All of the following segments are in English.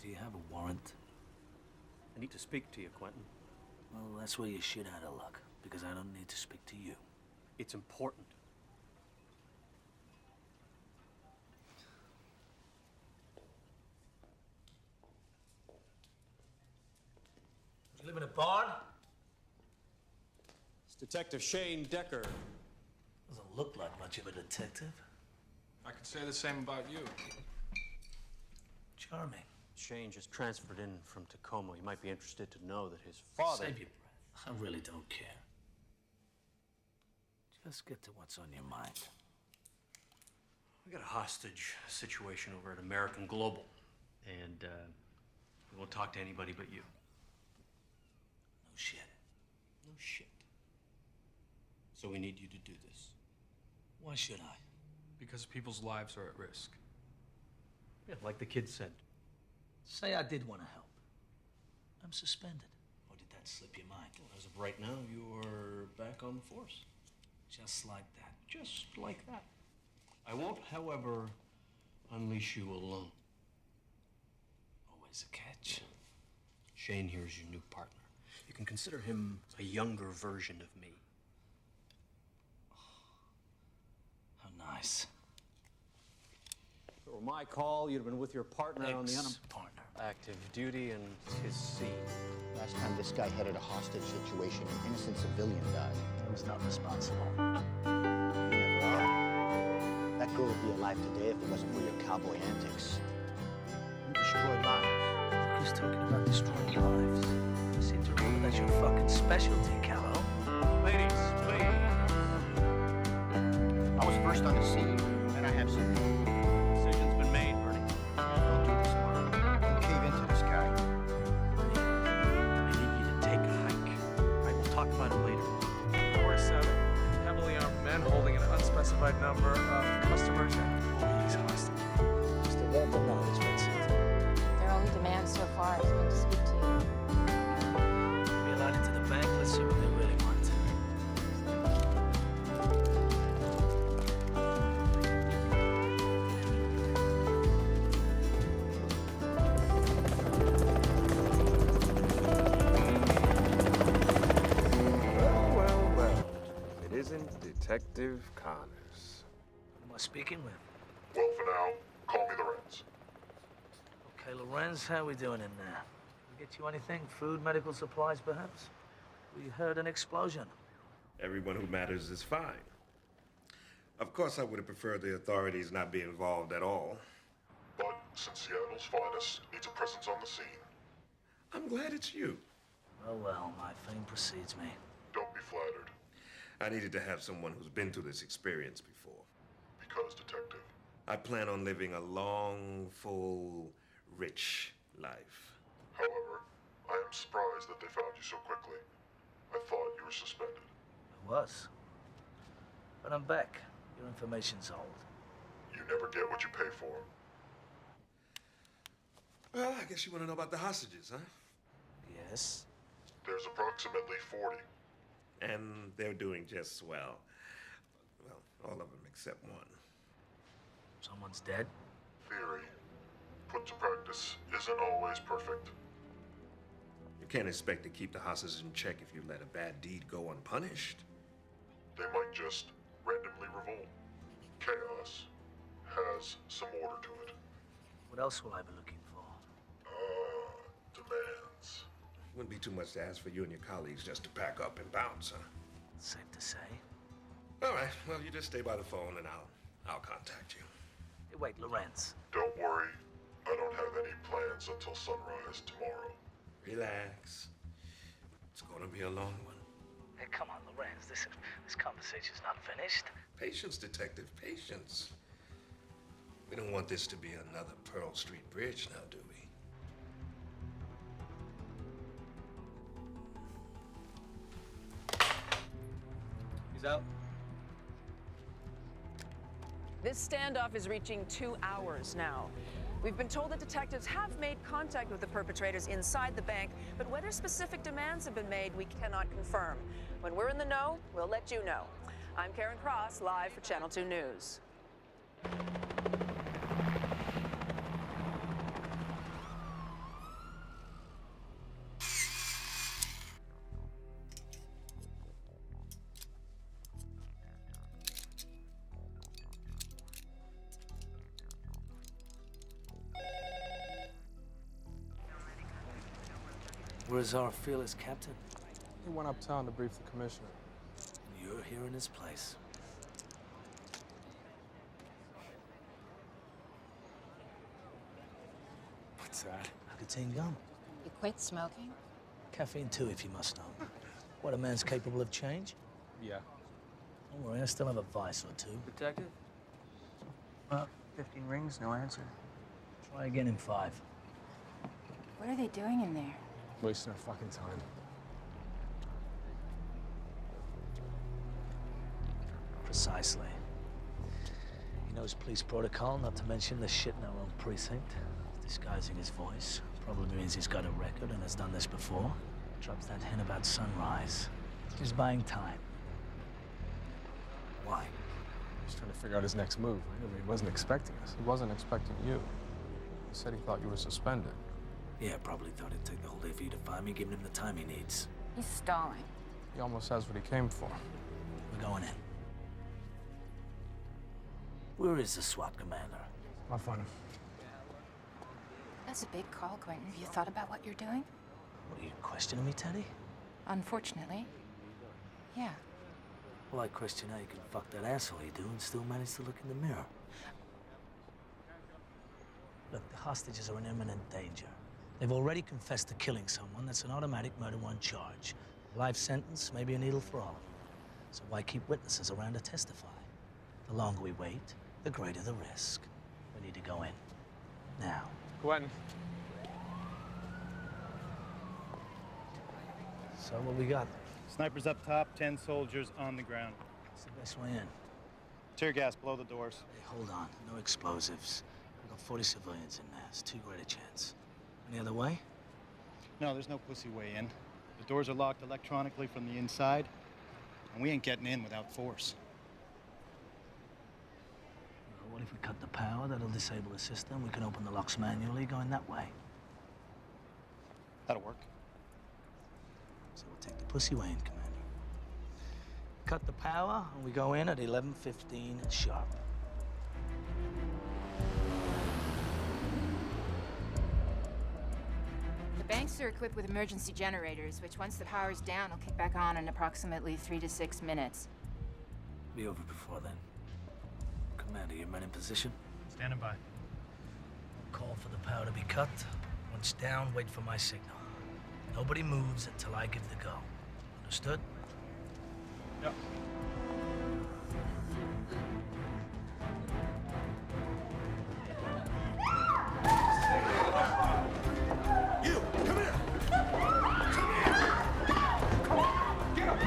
Do you have a warrant? I need to speak to you, Quentin. Well, that's where you're shit out of luck, because I don't need to speak to you. It's important. You live in a barn? It's Detective Shane Decker. Doesn't look like much of a detective. I could say the same about you. Charming. Shane just transferred in from Tacoma. You might be interested to know that his father... Save your breath. I really don't care. Just get to what's on your mind. We got a hostage situation over at American Global. And, we won't talk to anybody but you. No shit. No shit. So we need you to do this. Why should I? Because people's lives are at risk. Yeah, like the kid said. Say I did want to help. I'm suspended. Or did that slip your mind? Well, as of right now, you are back on the force. Just like that. Just like that. I won't, however, unleash you alone. Always a catch. Shane here is your new partner. You can consider him a younger version of me. How nice. If it were my call, you'd have been with your partner on the partner. active duty and his scene. Last time this guy headed a hostage situation, an innocent civilian died. I was not responsible. You never are. That girl would be alive today if it wasn't for your cowboy antics. You destroyed lives. Who's talking about destroying lives? You seem to remember that's your fucking specialty, Callow. Ladies, please. I was first on the scene, and I have some. Decision's been made, Bernie. Don't do this, Mark. Don't cave into this guy. I need you to take a hike. All right, we'll talk about it later. 4-7, heavily armed men holding an unspecified number of customers and He's hostage. Just a welcome knowledge, Vincent. Their only demand so far has been to speak to you. Be allowed into the bank. Let's see what they really want. Well. It isn't Detective Connors. Who am I speaking with? Well, for now, call me Lorenz. Okay, Lorenz, how we doing in there? We get you anything? Food, medical supplies, perhaps? We heard an explosion. Everyone who matters is fine. Of course, I would have preferred the authorities not be involved at all. But since Seattle's finest needs a presence on the scene, I'm glad it's you. Well, my fame precedes me. don't be flattered. I needed to have someone who's been through this experience before. Because, Detective, I plan on living a long, full, rich life. however, I am surprised that they found you so quickly. I thought you were suspended. I was. But I'm back. Your information's old. You never get what you pay for. Well, I guess you want to know about the hostages, huh? Yes? There's approximately 40. And they're doing just swell. Well, all of them except one. Someone's dead? Theory, put to practice, isn't always perfect. You can't expect to keep the hostages in check if you let a bad deed go unpunished. They might just randomly revolt. Chaos has some order to it. What else will I be looking for? Demands. Wouldn't be too much to ask for you and your colleagues just to pack up and bounce, huh? Safe to say. All right, well, you just stay by the phone and I'll contact you. Hey, wait, Lorenz. Don't worry, I don't have any plans until sunrise tomorrow. Relax. It's gonna be a long one. Hey, come on, Lorenz. This conversation's not finished. Patience, detective, patience. We don't want this to be another Pearl Street Bridge now, do we? he's out. This standoff is reaching 2 hours now. We've been told that detectives have made contact with the perpetrators inside the bank, but whether specific demands have been made, we cannot confirm. When we're in the know, we'll let you know. I'm Karen Cross, live for Channel 2 News. Where's our fearless captain? He went uptown to brief the commissioner. You're here in his place. What's that? Nicotine gum. You quit smoking? Caffeine too, if you must know. What, a man's capable of change? Yeah. Don't worry, I still have a vice or two. Detective? 15 rings, no answer. Try again in 5. What are they doing in there? Wasting our fucking time. Precisely. He knows police protocol, not to mention the shit in our own precinct. He's disguising his voice. Probably means he's got a record and has done this before. Drops that hint about sunrise. He's buying time. Why? He's trying to figure out his next move. I know, but he wasn't expecting us. He wasn't expecting you. He said he thought you were suspended. Yeah, probably thought it'd take the whole day for you to find me, giving him the time he needs. He's stalling. He almost has what he came for. We're going in. Where is the SWAT commander? I'll find him. That's a big call, Quentin. Have you thought about what you're doing? What, are you questioning me, Teddy? Unfortunately, yeah. Well, I question how you can fuck that asshole you do and still manage to look in the mirror. Look, the hostages are in imminent danger. They've already confessed to killing someone. That's an automatic murder one charge. Life sentence, maybe a needle for all of them. So why keep witnesses around to testify? The longer we wait, the greater the risk. We need to go in. Now. Quentin. So what we got? Snipers up top, 10 soldiers on the ground. What's the best way in? Tear gas, blow the doors. Hey, hold on. No explosives. We've got 40 civilians in there. It's too great a chance. Any other way? No, there's no pussy way in. The doors are locked electronically from the inside, and we ain't getting in without force. Well, what if we cut the power? That'll disable the system. We can open the locks manually going that way. That'll work. So we'll take the pussy way in, Commander. Cut the power, and we go in at 11:15 sharp. The banks are equipped with emergency generators, which once the power's down, will kick back on in approximately 3 to 6 minutes. Be over before then. Commander, your men in position? Standing by. Call for the power to be cut. Once down, wait for my signal. Nobody moves until I give the go. Understood? Yep. You, come here! Come here! Come on, get up!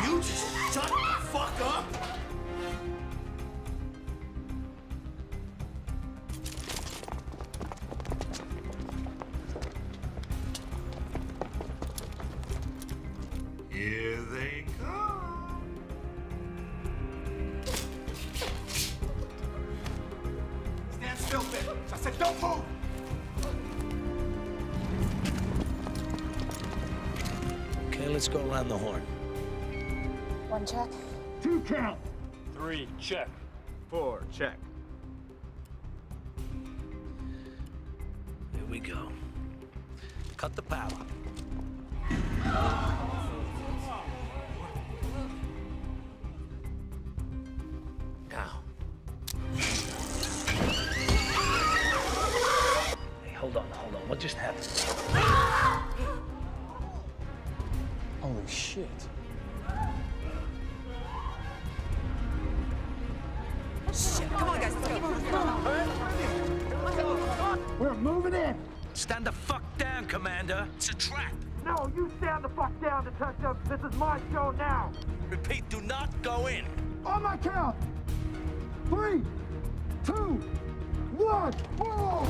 You just shut the fuck up! Here they come. Stand still, bitch. I said don't move. Okay, let's go around the horn. 1 check. 2 count. 3, check. 4, check. Here we go. Cut the power. Now. Hey, hold on. What just happened? Holy shit. Shit, come on, guys, let's go. We're moving in. Stand the fuck down, Commander. It's a trap. No, you stand the fuck down, detective. This is my show now. Repeat, do not go in. On my count. 3, 2, 1, move!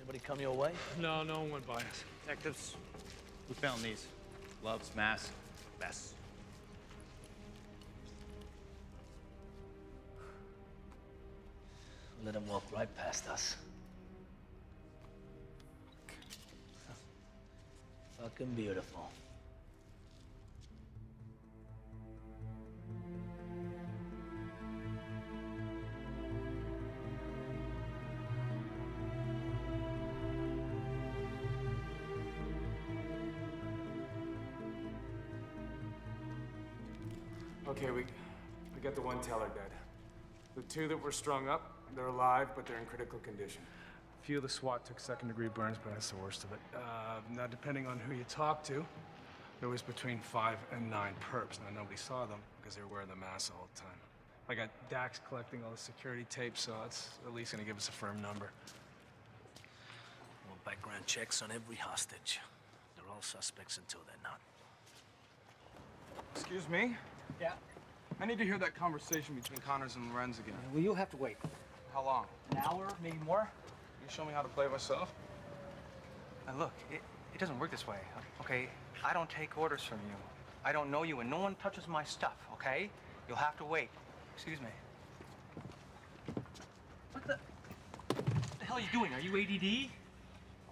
Anybody come your way? No, no one went by us. Detectives, we found these. Gloves, masks, vests. Let him walk right past us. Fucking beautiful. Okay, we got the one teller dead. The two that were strung up, they're alive, but they're in critical condition. A few of the SWAT took second-degree burns, but that's the worst of it. Now, depending on who you talk to, there was between 5 and 9 perps. Now, nobody saw them because they were wearing the masks all the time. I got Dax collecting all the security tape, so it's at least gonna give us a firm number. Well, background checks on every hostage. They're all suspects until they're not. Excuse me? Yeah? I need to hear that conversation between Connors and Lorenz again. Well, you'll have to wait. How long? An hour, maybe more? You show me how to play myself? Now look, it doesn't work this way, okay? I don't take orders from you. I don't know you, and no one touches my stuff, okay? You'll have to wait. Excuse me. What the hell are you doing? Are you ADD?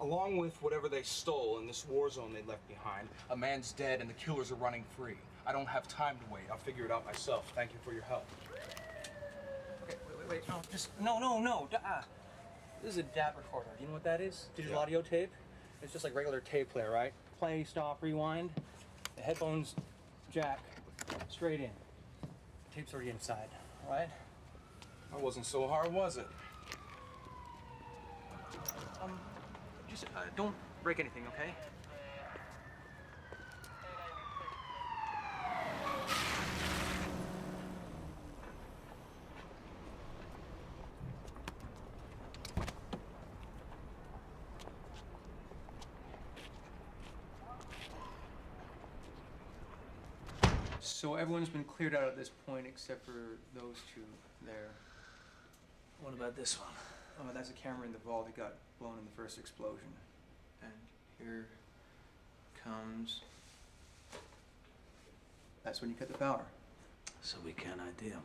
Along with whatever they stole in this war zone they left behind, a man's dead and the killers are running free. I don't have time to wait. I'll figure it out myself. Thank you for your help. Okay, wait. No, just, no. This is a DAT recorder. Do you know what that is? Digital audio tape? It's just like regular tape player, right? Play, stop, rewind. The headphones jack straight in. Tape's already inside, all right? That wasn't so hard, was it? Just don't break anything, okay? So everyone's been cleared out at this point except for those two there. What about this one? Oh, that's a camera in the vault that got blown in the first explosion. And here comes... That's when you cut the power. So we can't ID them.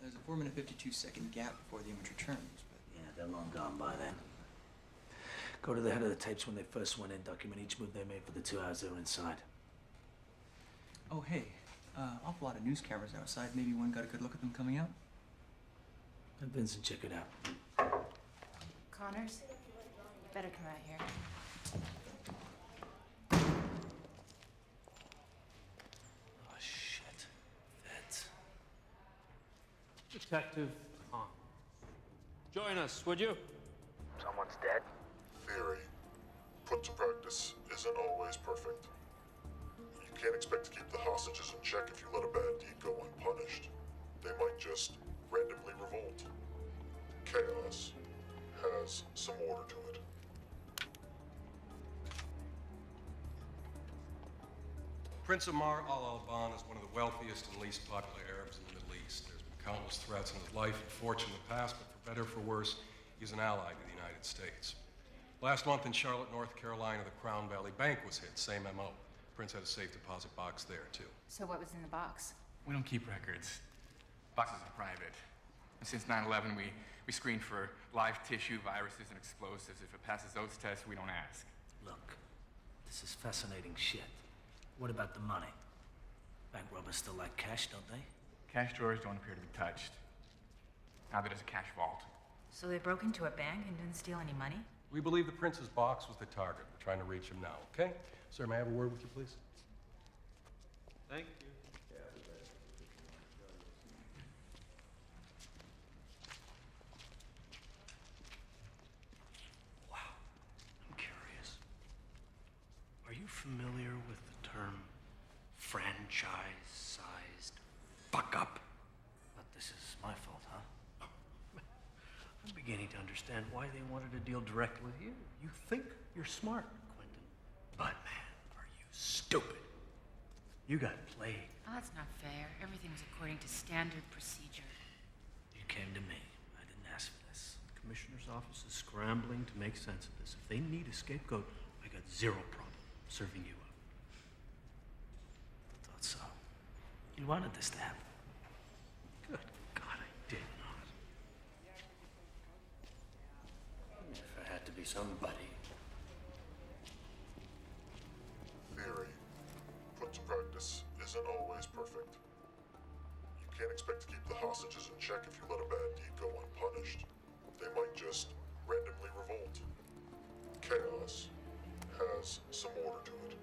There's a 4-minute 52-second gap before the image returns, but... Yeah, they're long gone by then. Go to the head of the tapes when they first went in, document each move they made for the 2 hours they were inside. Oh, hey, awful lot of news cameras outside. Maybe one got a good look at them coming out? Let Vincent check it out. Connors, you better come out here. Oh, shit. Feds. Detective Khan. Join us, would you? Someone's dead? Theory, put to practice, isn't always perfect. You can't expect to keep the hostages in check if you let a bad deed go unpunished. They might just randomly revolt. Chaos has some order to it. Prince Omar al-Alban is one of the wealthiest and least popular Arabs in the Middle East. There's been countless threats on his life and fortune in the past, but for better or for worse, he's an ally to the United States. Last month in Charlotte, North Carolina, the Crown Valley Bank was hit, same MO. Prince had a safe deposit box there, too. So what was in the box? We don't keep records. Boxes are private. And since 9/11, we screen for live tissue, viruses, and explosives. If it passes those tests, we don't ask. Look, this is fascinating shit. What about the money? Bank robbers still like cash, don't they? Cash drawers don't appear to be touched. Now there's a cash vault. So they broke into a bank and didn't steal any money? We believe the Prince's box was the target. We're trying to reach him now, okay? Sir, may I have a word with you, please? Thank you. Wow. I'm curious. Are you familiar with the term franchise-sized fuck-up? But this is my fault, huh? I'm beginning to understand why they wanted to deal directly with you. You think you're smart, Quentin. But, man, are you stupid. You got played. Oh, that's not fair. Everything was according to standard procedure. You came to me. I didn't ask for this. Commissioner's office is scrambling to make sense of this. If they need a scapegoat, I got zero problem serving you up. Thought so. You wanted this to happen. Good God, I did not. If I had to be somebody. Theory, put to practice, isn't always perfect. You can't expect to keep the hostages in check if you let a bad deed go unpunished. They might just randomly revolt. Chaos has some order to it.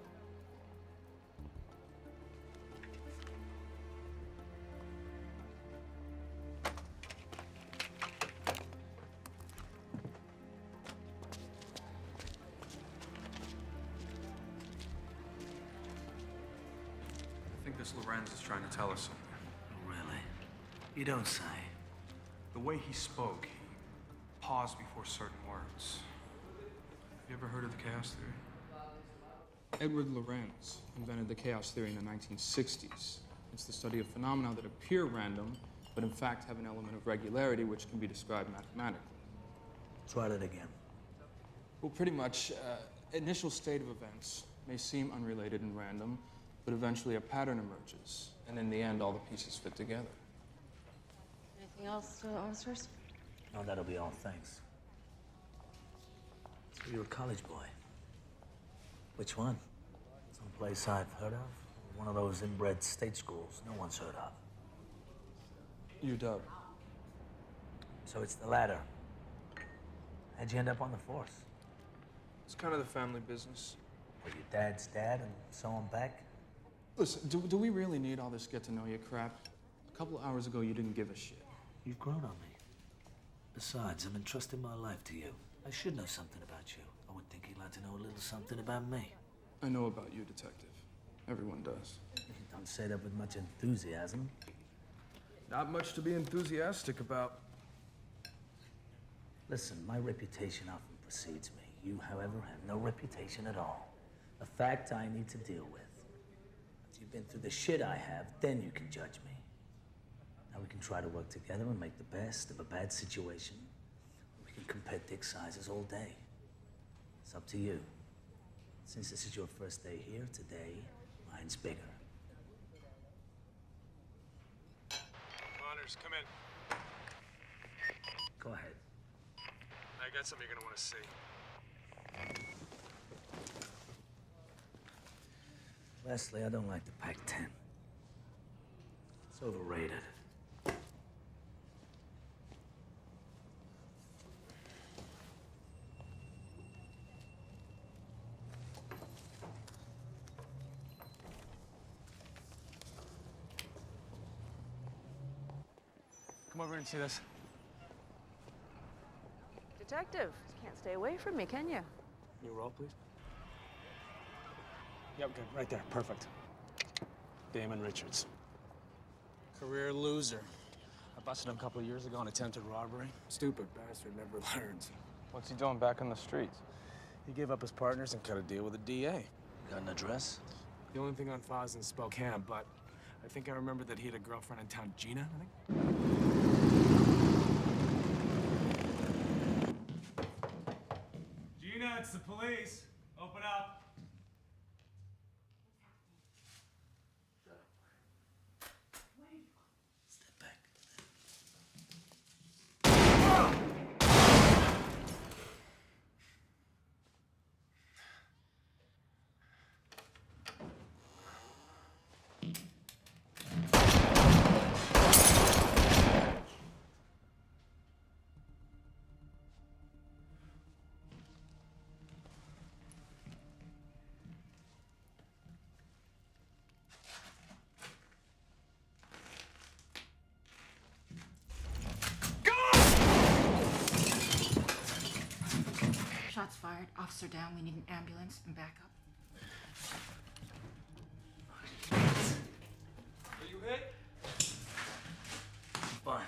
I think this Lorenz is trying to tell us something. Oh, really? You don't say. The way he spoke, he paused before certain words. Have you ever heard of the chaos theory? Edward Lorenz invented the chaos theory in the 1960s. It's the study of phenomena that appear random, but in fact have an element of regularity which can be described mathematically. Try that again. Well, pretty much, initial state of events may seem unrelated and random, but eventually a pattern emerges, and in the end, all the pieces fit together. Anything else, officers? No, that'll be all, thanks. So you're a college boy. Which one? Some place I've heard of? Or one of those inbred state schools no one's heard of? UW. So it's the latter. How'd you end up on the force? It's kind of the family business. Well, your dad's dad and so on back? Listen, do we really need all this get-to-know-you crap? A couple hours ago, you didn't give a shit. You've grown on me. Besides, I've entrusted my life to you. I should know something about you. I would think you'd like to know a little something about me. I know about you, Detective. Everyone does. Don't say that with much enthusiasm. Not much to be enthusiastic about. Listen, my reputation often precedes me. You, however, have no reputation at all. A fact I need to deal with. If you've been through the shit I have, then you can judge me. Now we can try to work together and make the best of a bad situation. We can compare dick sizes all day. It's up to you. Since this is your first day here, today, mine's bigger. Connors, come in. Go ahead. I got something you're gonna want to see. Wesley, I don't like the Pac-10. It's overrated. Come over and see this. Detective, you can't stay away from me, can you? New roll, please. Yep, good. Right there. Perfect. Damon Richards. Career loser. I busted him a couple of years ago on attempted robbery. Stupid bastard never learns. What's he doing back on the streets? He gave up his partners and cut a deal with the DA. Got an address? The only thing on file is in Spokane, but I think I remember that he had a girlfriend in town, Gina, I think. Gina, it's the police. Open up. Step back. Shots fired. Officer down. We need an ambulance and backup. Are you hit? Fine.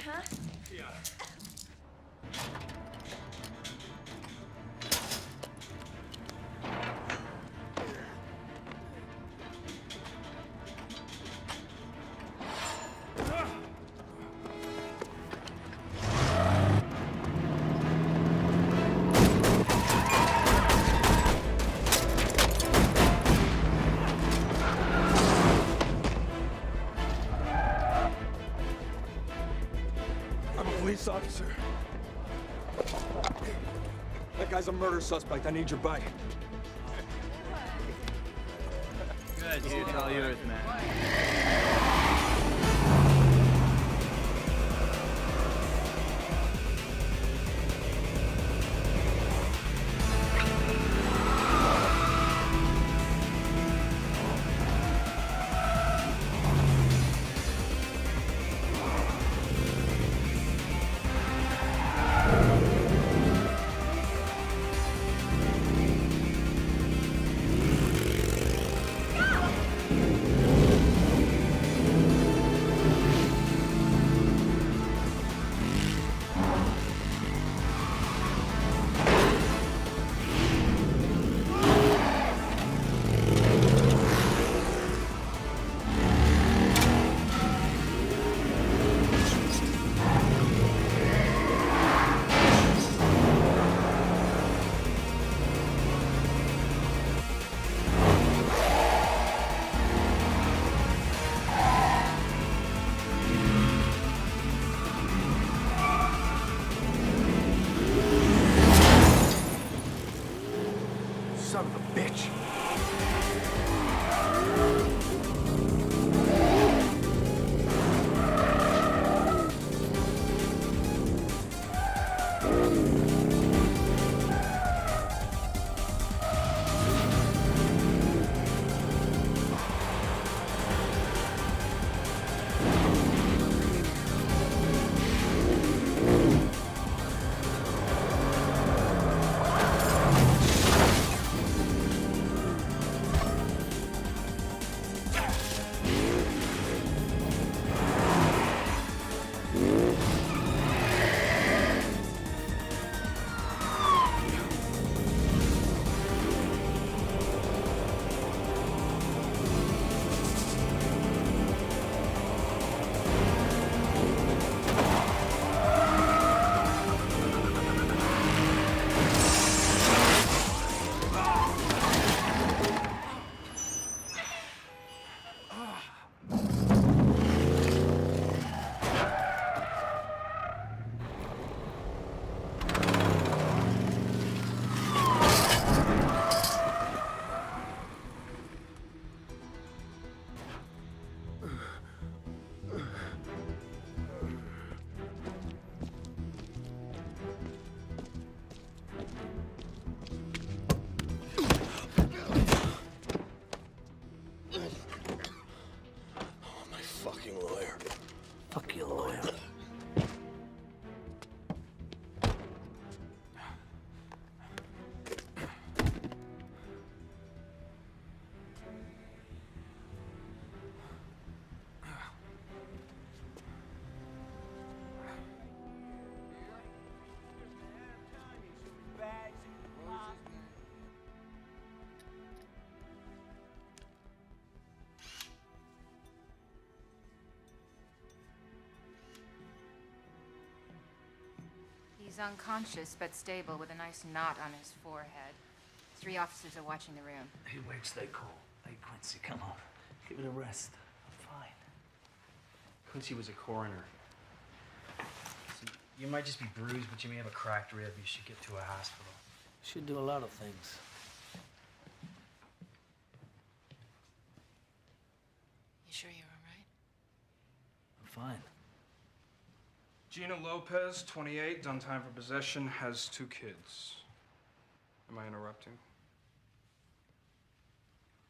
huh? Yeah. Police officer. That guy's a murder suspect. I need your bike. Good, dude. It's all yours, man. Son of a bitch. Fuck your lawyer. He's unconscious but stable with a nice knot on his forehead. 3 officers are watching the room. Hey, wait, stay cool. Hey, Quincy, come on. Give it a rest. I'm fine. Quincy was a coroner. So you might just be bruised, but you may have a cracked rib. You should get to a hospital. Should do a lot of things. You sure you're all right? I'm fine. Gina Lopez, 28, done time for possession, has 2 kids. Am I interrupting?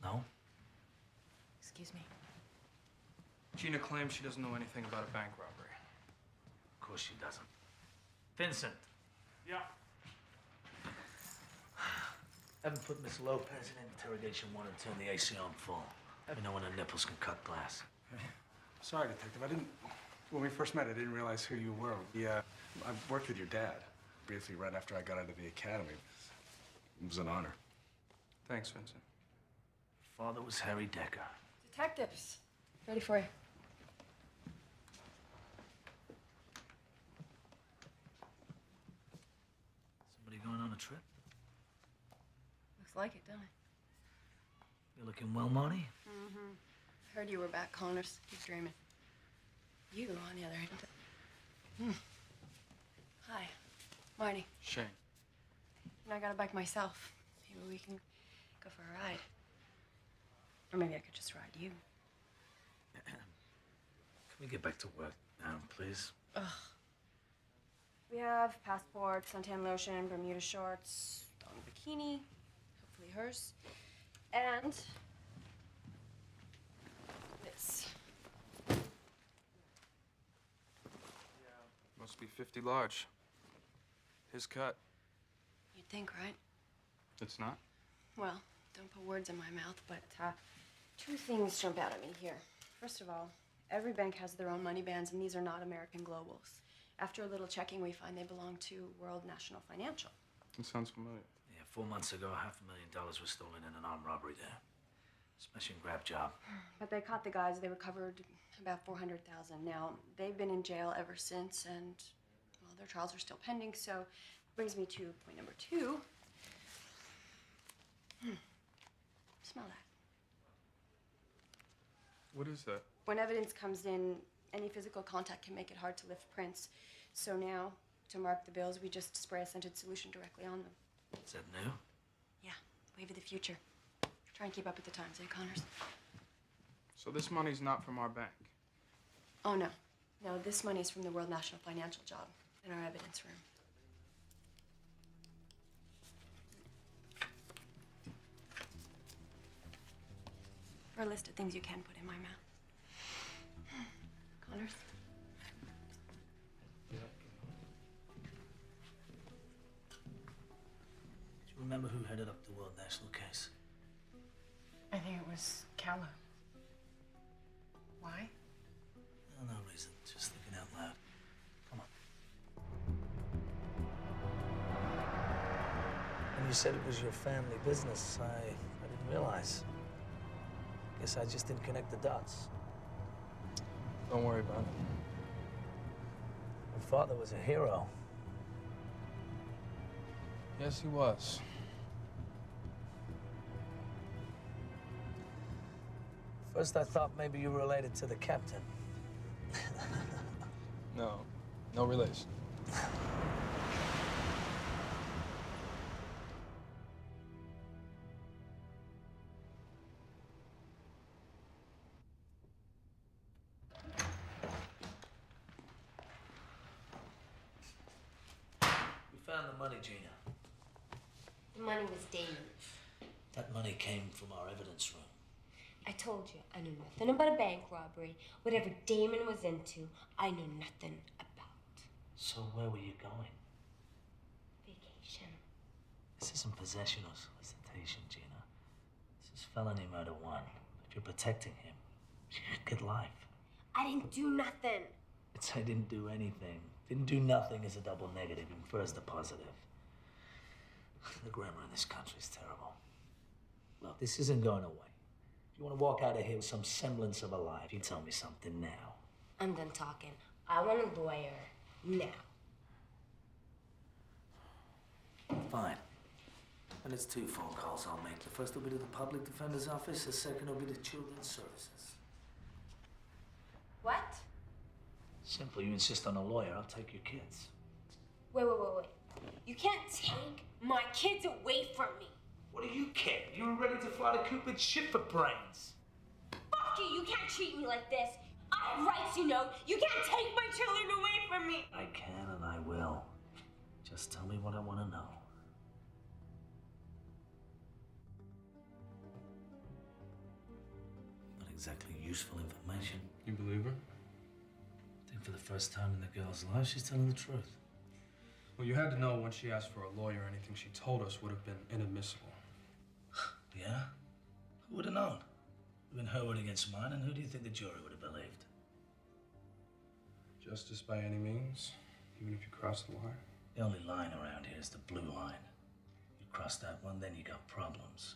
No? Excuse me. Gina claims she doesn't know anything about a bank robbery. Of course she doesn't. Vincent. Yeah. Haven't put Miss Lopez in interrogation 1 and turn the AC on full. Let me know when her nipples can cut glass. Sorry, Detective. I When we first met, I didn't realize who you were. I worked with your dad briefly right after I got out of the academy. It was an honor. Thanks, Vincent. Father was Harry Decker. Detectives, ready for you. Somebody going on a trip? Looks like it, don't it? You're looking well, Marty. Mm-hmm. Heard you were back, Connors. Keep dreaming. You, on the other hand. Hi, Marty. Shane. And I got a bike myself. Maybe we can go for a ride. Or maybe I could just ride you. Can we get back to work now, please? Ugh. We have passport, suntan lotion, Bermuda shorts, dog bikini, hopefully hers, and this. Must be 50 large. His cut. You'd think, right? It's not? Well, don't put words in my mouth, but two things jump out at me here. First of all, every bank has their own money bands, and these are not American globals. After a little checking, we find they belong to World National Financial. It sounds familiar. Yeah, 4 months ago, $500,000 was stolen in an armed robbery there. Smash and grab job. But they caught the guys. They recovered about $400,000. Now, they've been in jail ever since, and, well, their trials are still pending, so brings me to point number 2. Smell that. What is that? When evidence comes in, any physical contact can make it hard to lift prints. So now, to mark the bills, we just spray a scented solution directly on them. Is that new? Yeah, wave of the future. Try and keep up with the times, eh, Connors? So this money's not from our bank? Oh, no. No, this money's from the World National Financial job in our evidence room. For a list of things you can put in my mouth. Connors? Do you remember who headed up the World National case? I think it was Callow. Why? No reason. Just thinking out loud. Come on. When you said it was your family business, I didn't realize. Guess I just didn't connect the dots. Don't worry about it. Your father was a hero. Yes, he was. First, I thought maybe you were related to the captain. No, no relation. We found the money, Gina. The money was Damon's. That money came from our evidence room. I told you, I knew nothing about a bank robbery. Whatever Damon was into, I knew nothing about. So where were you going? Vacation. This isn't possession or solicitation, Gina. This is felony murder 1. If you're protecting him, you could get life. I didn't do nothing. It's I didn't do anything. Didn't do nothing is a double negative, and first a positive. The grammar in this country is terrible. Look, this isn't going away. If you want to walk out of here with some semblance of a life, you tell me something now. I'm done talking. I want a lawyer now. Fine. And it's 2 phone calls I'll make. The first will be to the public defender's office, the second will be to children's services. What? Simple. You insist on a lawyer, I'll take your kids. Wait. You can't take my kids away from me. What do you care? You were ready to fly to Cupid's ship for brains. Fuck you! You can't treat me like this. I have rights, you know. You can't take my children away from me. I can and I will. Just tell me what I want to know. Not exactly useful information. You believe her? I think for the first time in the girl's life, she's telling the truth. Well, you had to know when she asked for a lawyer, anything she told us would have been inadmissible. Yeah? Who would have known? It would have been her word against mine, and who do you think the jury would have believed? Justice by any means, even if you cross the line. The only line around here is the blue line. You cross that one, then you got problems.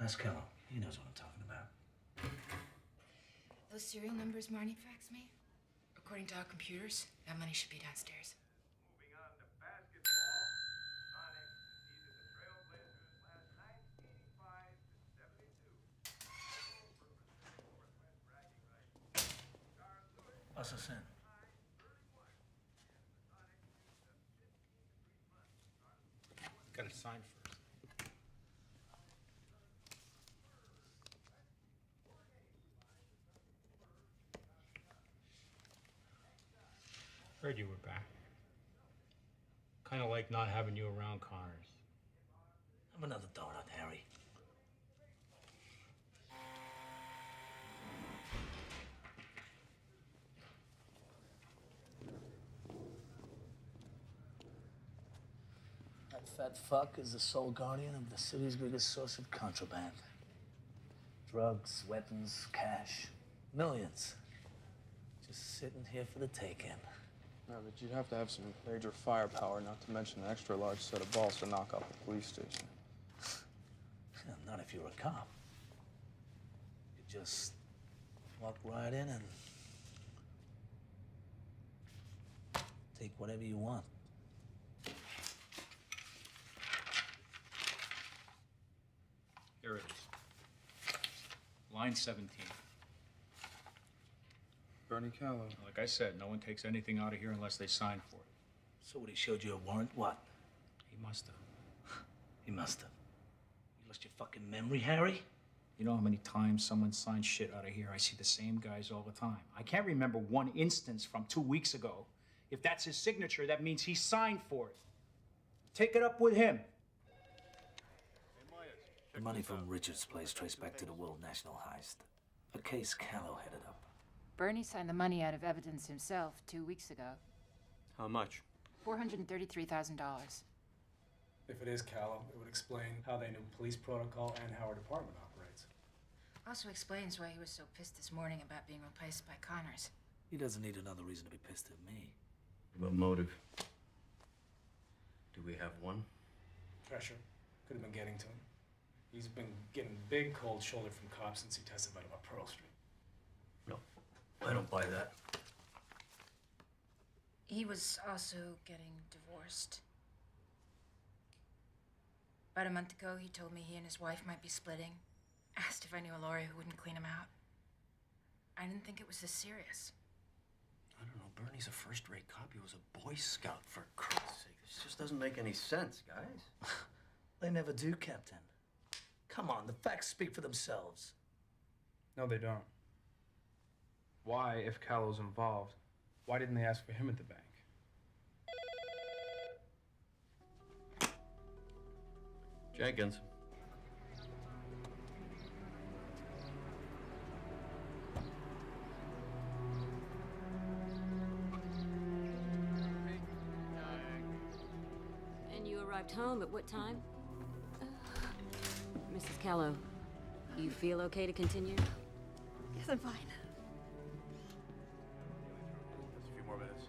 Ask Kello. He knows what I'm talking about. Those serial numbers Marnie faxed me? According to our computers, that money should be downstairs. Bust us in. Gotta sign first. Heard you were back. Kind of like not having you around, Connors. Have another donut, Harry. That fat fuck is the sole guardian of the city's biggest source of contraband. Drugs, weapons, cash. Millions. Just sitting here for the taking. No, but you'd have to have some major firepower, not to mention an extra large set of balls to knock out the police station. Not if you're a cop. You just walk right in and take whatever you want. Here it is. Line 17. Bernie Callow. Like I said, no one takes anything out of here unless they sign for it. So what, he showed you a warrant? What? He must have. He must have. You lost your fucking memory, Harry? You know how many times someone signs shit out of here? I see the same guys all the time. I can't remember one instance from 2 weeks ago. If that's his signature, that means he signed for it. Take it up with him. The money from Richard's place traced back to the World National Heist. A case Callow headed up. Bernie signed the money out of evidence himself 2 weeks ago. How much? $433,000. If it is Callow, it would explain how they knew police protocol and how our department operates. Also explains why he was so pissed this morning about being replaced by Connors. He doesn't need another reason to be pissed at me. What motive? Do we have one? Pressure. Could have been getting to him. He's been getting big cold shoulder from cops since he testified about Pearl Street. No, I don't buy that. He was also getting divorced. About a month ago, he told me he and his wife might be splitting. Asked if I knew a lawyer who wouldn't clean him out. I didn't think it was this serious. I don't know, Bernie's a first-rate cop. He was a Boy Scout, for Christ's sake. This just doesn't make any sense, guys. They never do, Captain. Come on, the facts speak for themselves. No, they don't. Why, if Callow's involved, why didn't they ask for him at the bank? Jenkins. And you arrived home at what time? Mrs. Callow, you feel okay to continue? Yes, I'm fine. Just a few more minutes.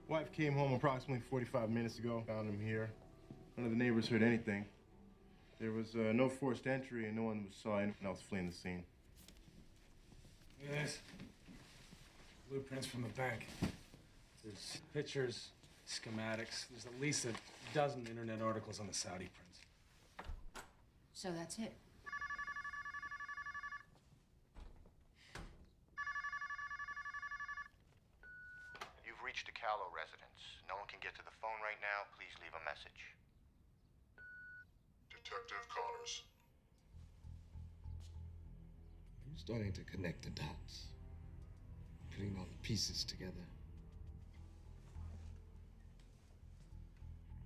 Wife came home approximately 45 minutes ago. Found him here. None of the neighbors heard anything. There was no forced entry and no one saw anyone else fleeing the scene. Yes. Blueprints from the bank. There's pictures, schematics. There's at least a dozen internet articles on the Saudi prints. So that's it. You've reached the Callow residence. No one can get to the phone right now. Please leave a message. Detective Connors. I'm starting to connect the dots, putting all the pieces together.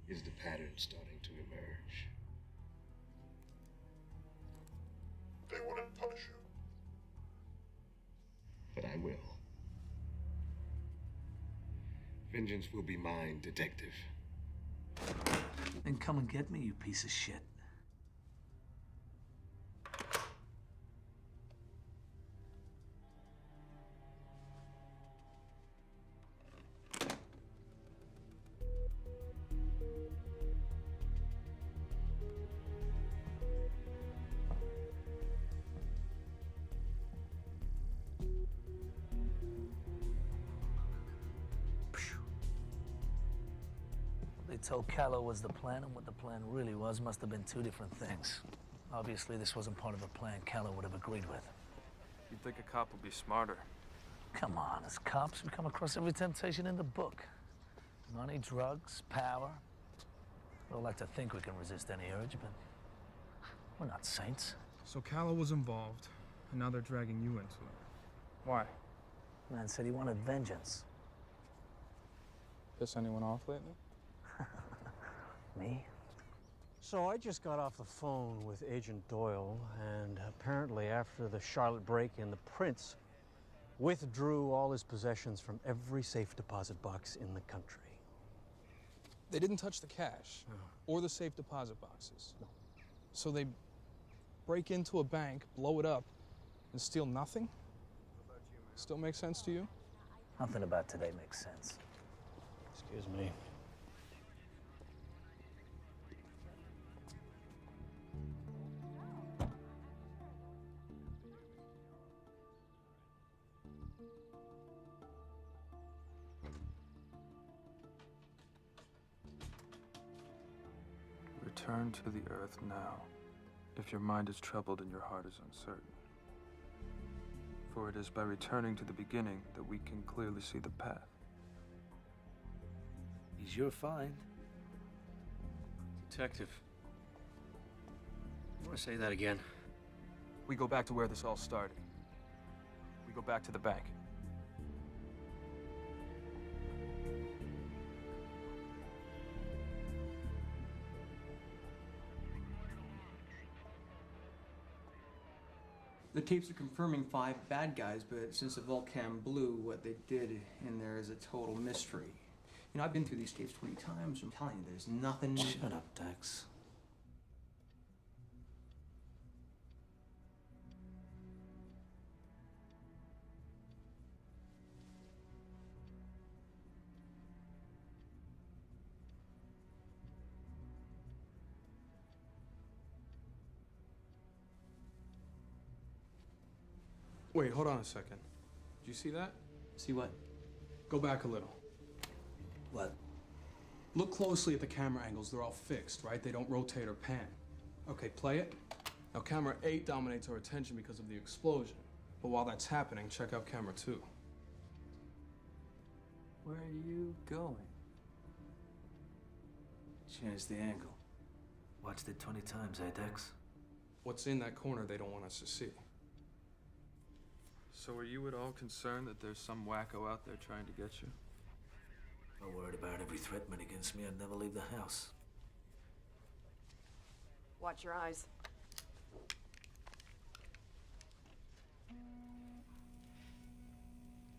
Is the pattern starting to emerge? They wouldn't punish you. But I will. Vengeance will be mine, detective. Then come and get me, you piece of shit. told Callow was the plan and what the plan really was must have been two different things. Obviously, this wasn't part of a plan Callow would have agreed with. You'd think a cop would be smarter. Come on, as cops, we come across every temptation in the book. Money, drugs, power. We all like to think we can resist any urge, but we're not saints. So Callow was involved, and now they're dragging you into it. Why? Man said he wanted vengeance. Piss anyone off lately? Me? So I just got off the phone with Agent Doyle, and apparently after the Charlotte break-in, the Prince withdrew all his possessions from every safe deposit box in the country. They didn't touch the cash or the safe deposit boxes. No. So they break into a bank, blow it up, and steal nothing? Still makes sense to you? Nothing about today makes sense. Excuse me. Return to the earth now, if your mind is troubled and your heart is uncertain. For it is by returning to the beginning that we can clearly see the path. He's your find. Detective. You want to say that again? We go back to where this all started. We go back to the bank. The tapes are confirming 5 bad guys, but since the Vulcan blew, what they did in there is a total mystery. You know, I've been through these tapes 20 times. I'm telling you, there's nothing... Shut up, Dex. Wait, hold on a second. Did you see that? See what? Go back a little. What? Look closely at the camera angles. They're all fixed, right? They don't rotate or pan. Okay, play it. Now, camera 8 dominates our attention because of the explosion. But while that's happening, check out camera 2. Where are you going? Change the angle. Watched it 20 times, eh, Dex? What's in that corner they don't want us to see? So are you at all concerned that there's some wacko out there trying to get you? I'm worried about every threat made against me. I'd never leave the house. Watch your eyes.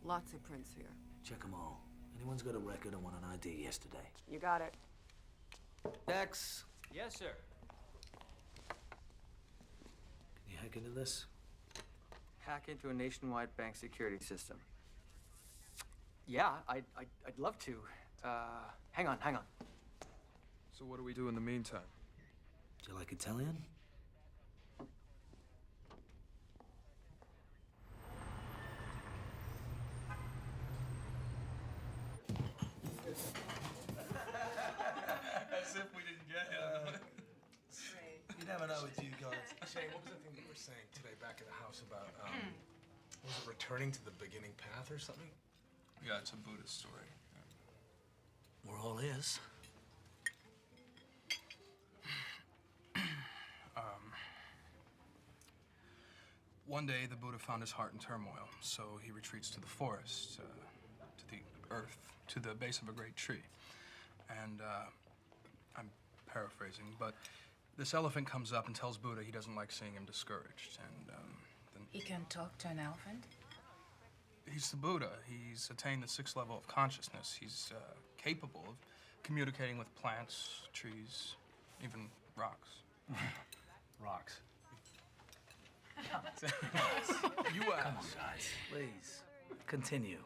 Lots of prints here. Check them all. Anyone's got a record or want an ID yesterday? You got it. Dex, Yes, sir. can you hack into this? Hack into a nationwide bank security system. Yeah, I'd love to. Hang on. So what do we do in the meantime? Do you like Italian? As if we didn't get him. You never know with you guys. Shane, what was the thing that you were saying today back at the house about, was it returning to the beginning path or something? Yeah, it's a Buddhist story. We're all ears. One day, the Buddha found his heart in turmoil, so he retreats to the forest, to the earth, to the base of a great tree. And I'm paraphrasing, but this elephant comes up and tells Buddha he doesn't like seeing him discouraged. And then He can talk to an elephant? he's the Buddha. He's attained the 6th level of consciousness. He's capable of communicating with plants, trees, even rocks. Rocks. You asked. Guys, please. Continue.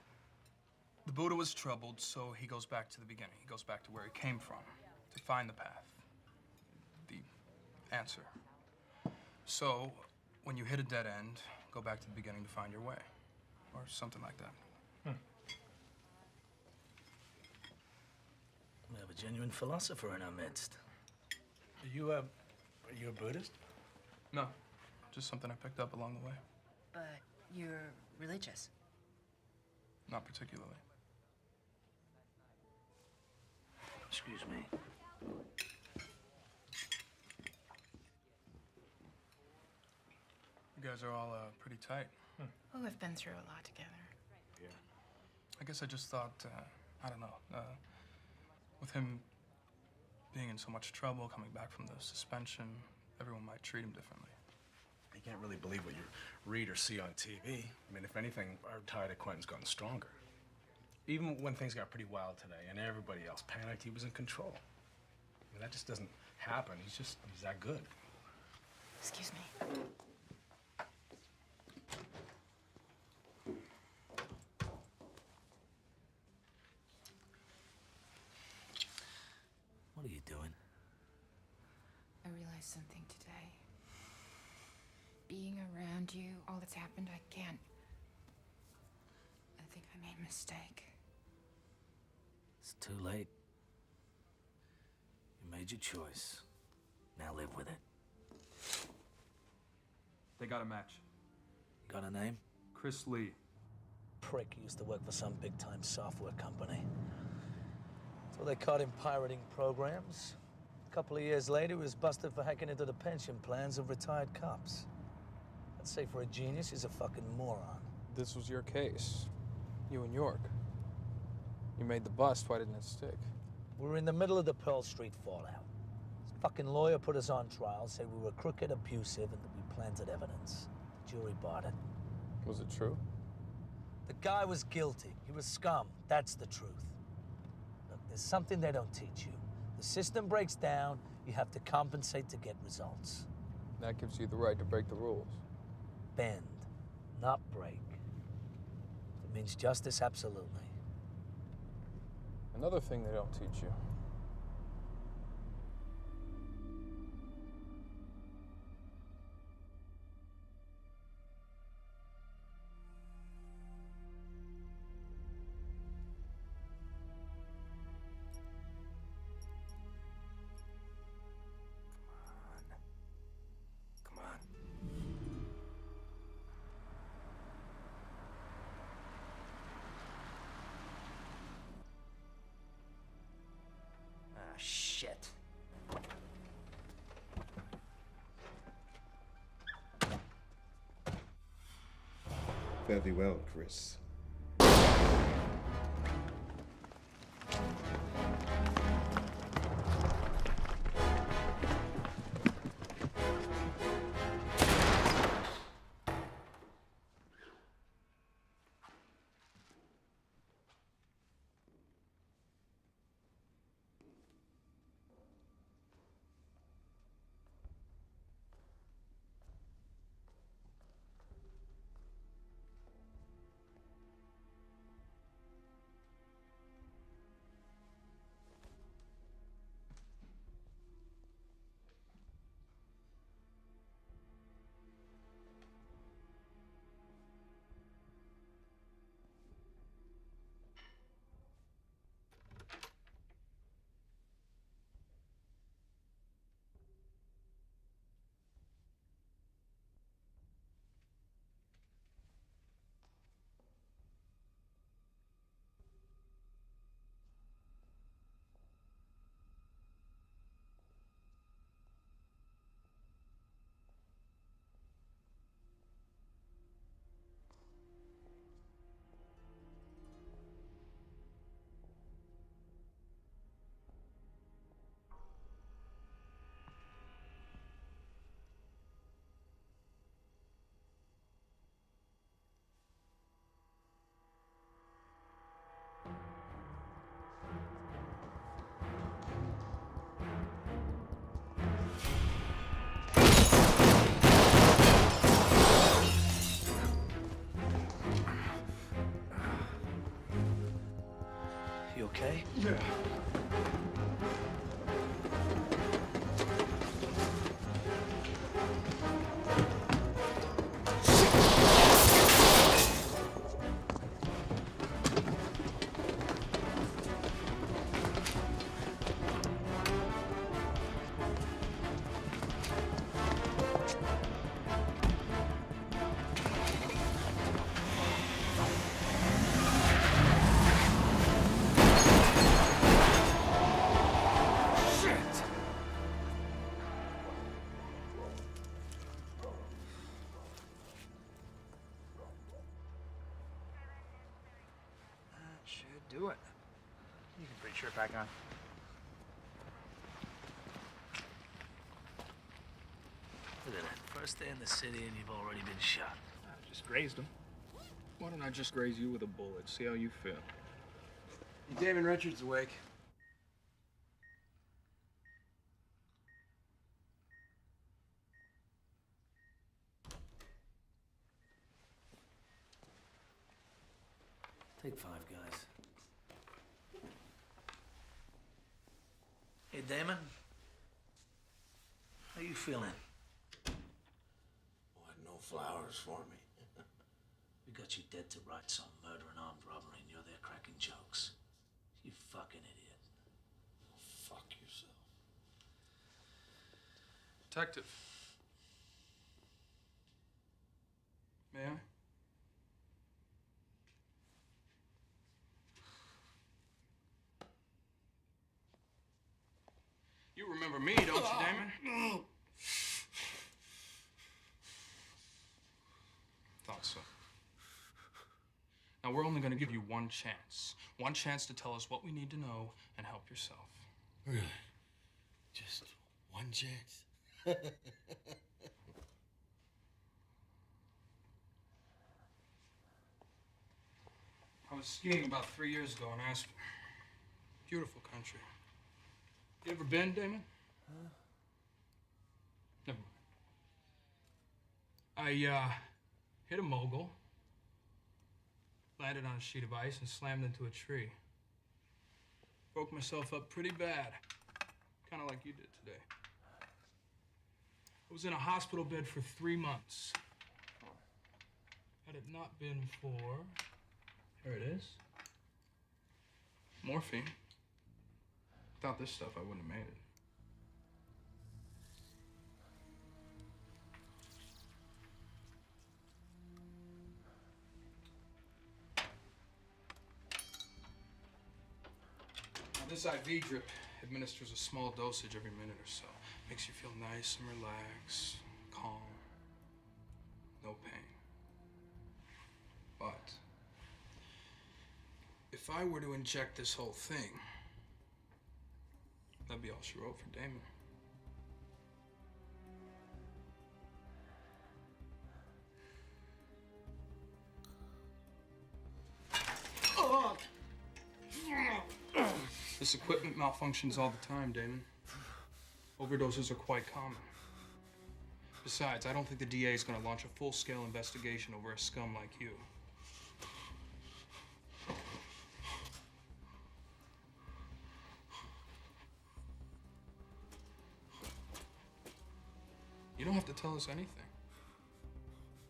The Buddha was troubled, so he goes back to the beginning. He goes back to where he came from, to find the path, the answer. So, when you hit a dead end, go back to the beginning to find your way, or something like that. Yeah, but genuine philosopher in our midst. Are you a Buddhist? No, just something I picked up along the way. But you're religious. Not particularly. Excuse me. You guys are all pretty tight. Oh, we've been through a lot together. Yeah. I guess I just thought, I don't know, with him being in so much trouble, coming back from the suspension, everyone might treat him differently. You can't really believe what you read or see on TV. I mean, if anything, our tie to Quentin's gotten stronger. Even when things got pretty wild today and everybody else panicked, he was in control. I mean, that just doesn't happen. He's that good. Excuse me. What are you doing? I realized something today. Being around you, all that's happened, I can't. I think I made a mistake. It's too late. You made your choice. Now live with it. They got a match. Got a name? Chris Lee. Prick used to work for some big-time software company. So they caught him pirating programs. A couple of years later, he was busted for hacking into the pension plans of retired cops. I'd say for a genius, he's a fucking moron. This was your case. You and York. You made the bust, why didn't it stick? We were in the middle of the Pearl Street fallout. This fucking lawyer put us on trial, said we were crooked, abusive, and that we planted evidence. The jury bought it. Was it true? The guy was guilty. He was scum. That's the truth. Look, there's something they don't teach you. The system breaks down, you have to compensate to get results. That gives you the right to break the rules. Bend, not break. If it means justice, absolutely. Another thing they don't teach you. Come on. Ah, shit. Fare thee well, Chris. Do it. You can put your shirt back on. Look at that. First day in the city and you've already been shot. I just grazed him. Why don't I just graze you with a bullet? See how you feel. Damon Richards awake. Take 5, guys. Hey, Damon. How you feeling? Boy, no flowers for me. We got you dead to rights on murder and armed robbery, and you're there cracking jokes. You fucking idiot. Fuck yourself. Detective. May I? You remember me, don't you, Damon? Thought so. Now, we're only going to give you one chance. One chance to tell us what we need to know and help yourself. Really? Just one chance? I was skiing about 3 years ago in Aspen. Beautiful country. You ever been, Damon? Huh? Never mind. I hit a mogul, landed on a sheet of ice, and slammed into a tree. Broke myself up pretty bad, kind of like you did today. I was in a hospital bed for 3 months. Had it not been for, here it is, morphine. Without this stuff, I wouldn't have made it. Now, this IV drip administers a small dosage every minute or so. Makes you feel nice and relaxed, calm, no pain. But if I were to inject this whole thing, that'd be all she wrote for Damon. This equipment malfunctions all the time, Damon. Overdoses are quite common. Besides, I don't think the DA is going to launch a full-scale investigation over a scum like you. You don't have to tell us anything.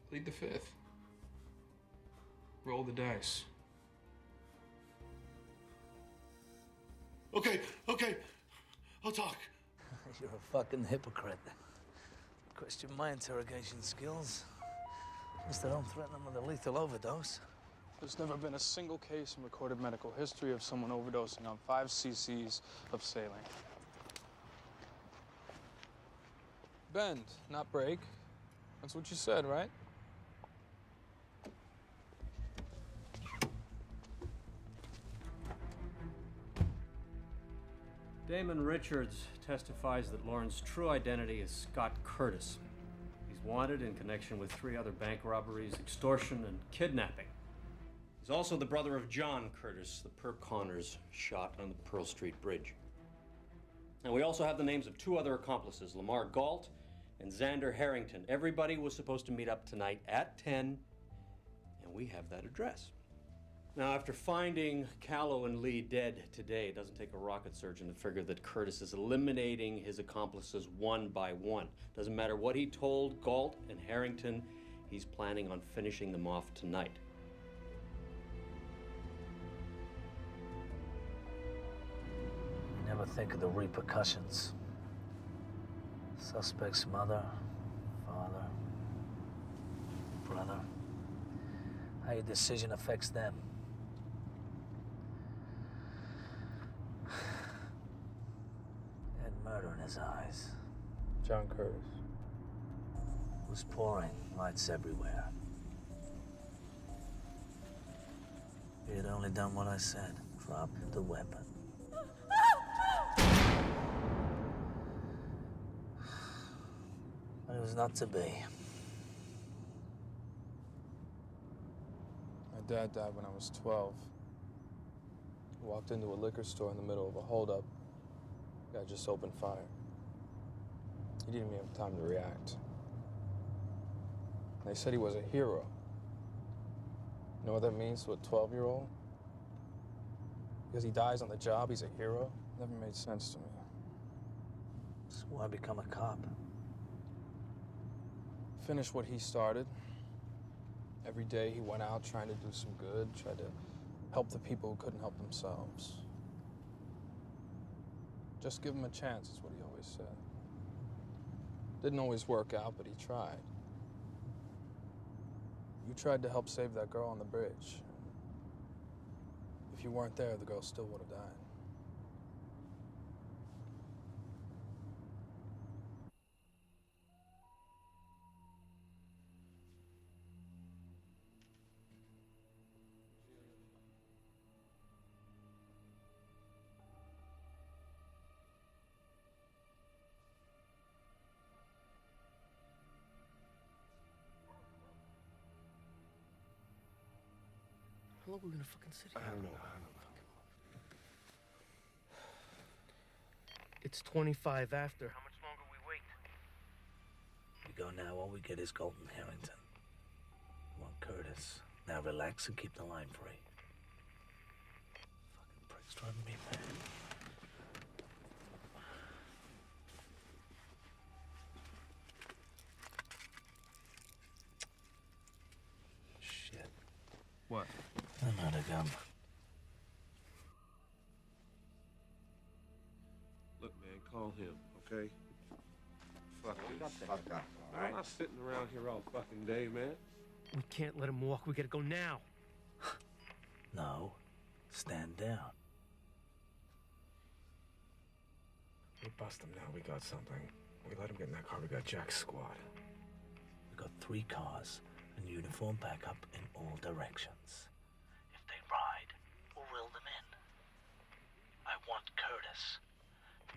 Plead the fifth. Roll the dice. Okay, I'll talk. You're a fucking hypocrite. Question my interrogation skills. At least I don't threaten them with a lethal overdose. There's never been a single case in recorded medical history of someone overdosing on 5 cc's of saline. Bend, not break. That's what you said, right? Damon Richards testifies that Lauren's true identity is Scott Curtis. He's wanted in connection with 3 other bank robberies, extortion, and kidnapping. He's also the brother of John Curtis, the perp Connors shot on the Pearl Street Bridge. And we also have the names of 2 other accomplices, Lamar Galt and Xander Harrington. Everybody was supposed to meet up tonight at 10, and we have that address. Now, after finding Callow and Lee dead today, it doesn't take a rocket surgeon to figure that Curtis is eliminating his accomplices one by one. Doesn't matter what he told Galt and Harrington, he's planning on finishing them off tonight. You never think of the repercussions. Suspect's mother, father, brother. How your decision affects them. Had murder in his eyes. John Curtis. Was pouring, lights everywhere. He had only done what I said. Drop the weapon. But it was not to be. My dad died when I was 12. He walked into a liquor store in the middle of a holdup. The guy just opened fire. He didn't even have time to react. They said he was a hero. You know what that means to a 12-year-old? Because he dies on the job, he's a hero? Never made sense to me. That's why I become a cop. Finish what he started. Every day he went out trying to do some good, tried to help the people who couldn't help themselves. Just give him a chance, is what he always said. Didn't always work out, but he tried. You tried to help save that girl on the bridge. If you weren't there, the girl still would have died. How long are we gonna fucking sit here? I don't know. It's 25 after. How much longer we wait? We go now, all we get is Golden Harrington. We want Curtis. Now relax and keep the line free. Fucking pricks driving me mad. Shit. What? I'm out of gum. Look, man, call him, okay? Fuck up. I'm not sitting around here all fucking day, man. We can't let him walk. We gotta go now. No. Stand down. We bust him now. We got something. We let him get in that car. We got Jack's squad. We got 3 cars and uniform backup in all directions. If they ride, we'll reel them in. I want Curtis.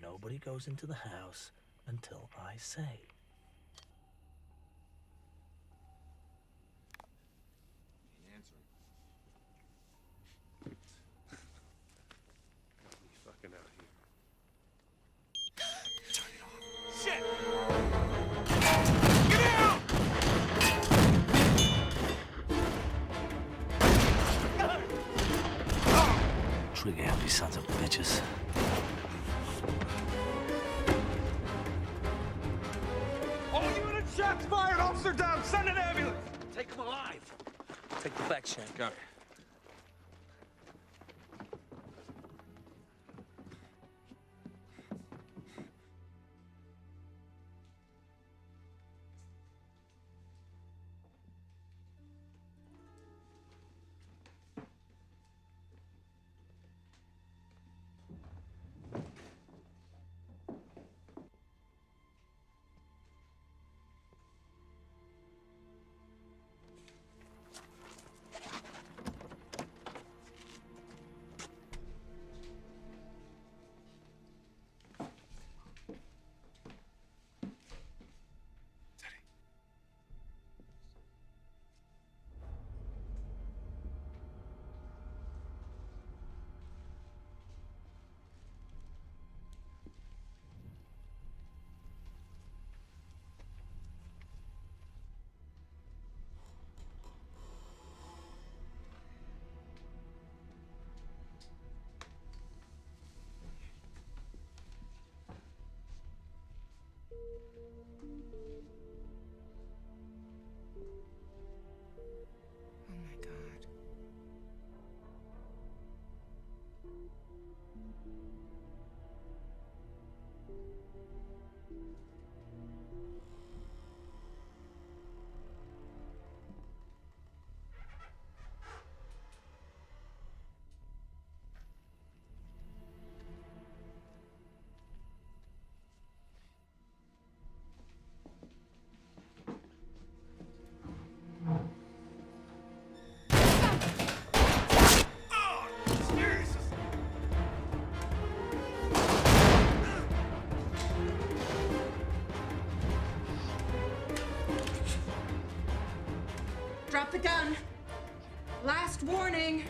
Nobody goes into the house until I say. Ain't answering. Got me fucking out here. Turn it off. Shit! Trigger happy sons of bitches. All units, shots fired! Officer down! Send an ambulance! Take him alive! Take the back, Shank. Got it. Drop the gun. Last warning.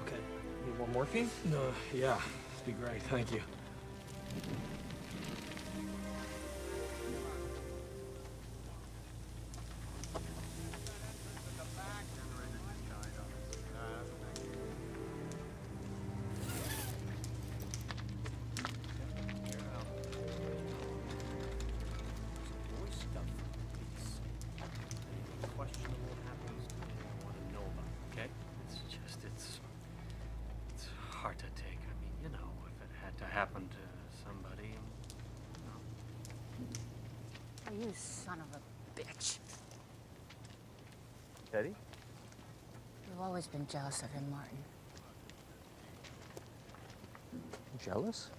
Okay. Need more morphine? No, yeah. That'd be great. Thank you. Hard to take. I mean, you know, if it had to happen to somebody. Oh, you son of a bitch. Teddy? You've always been jealous of him, Martin. Jealous?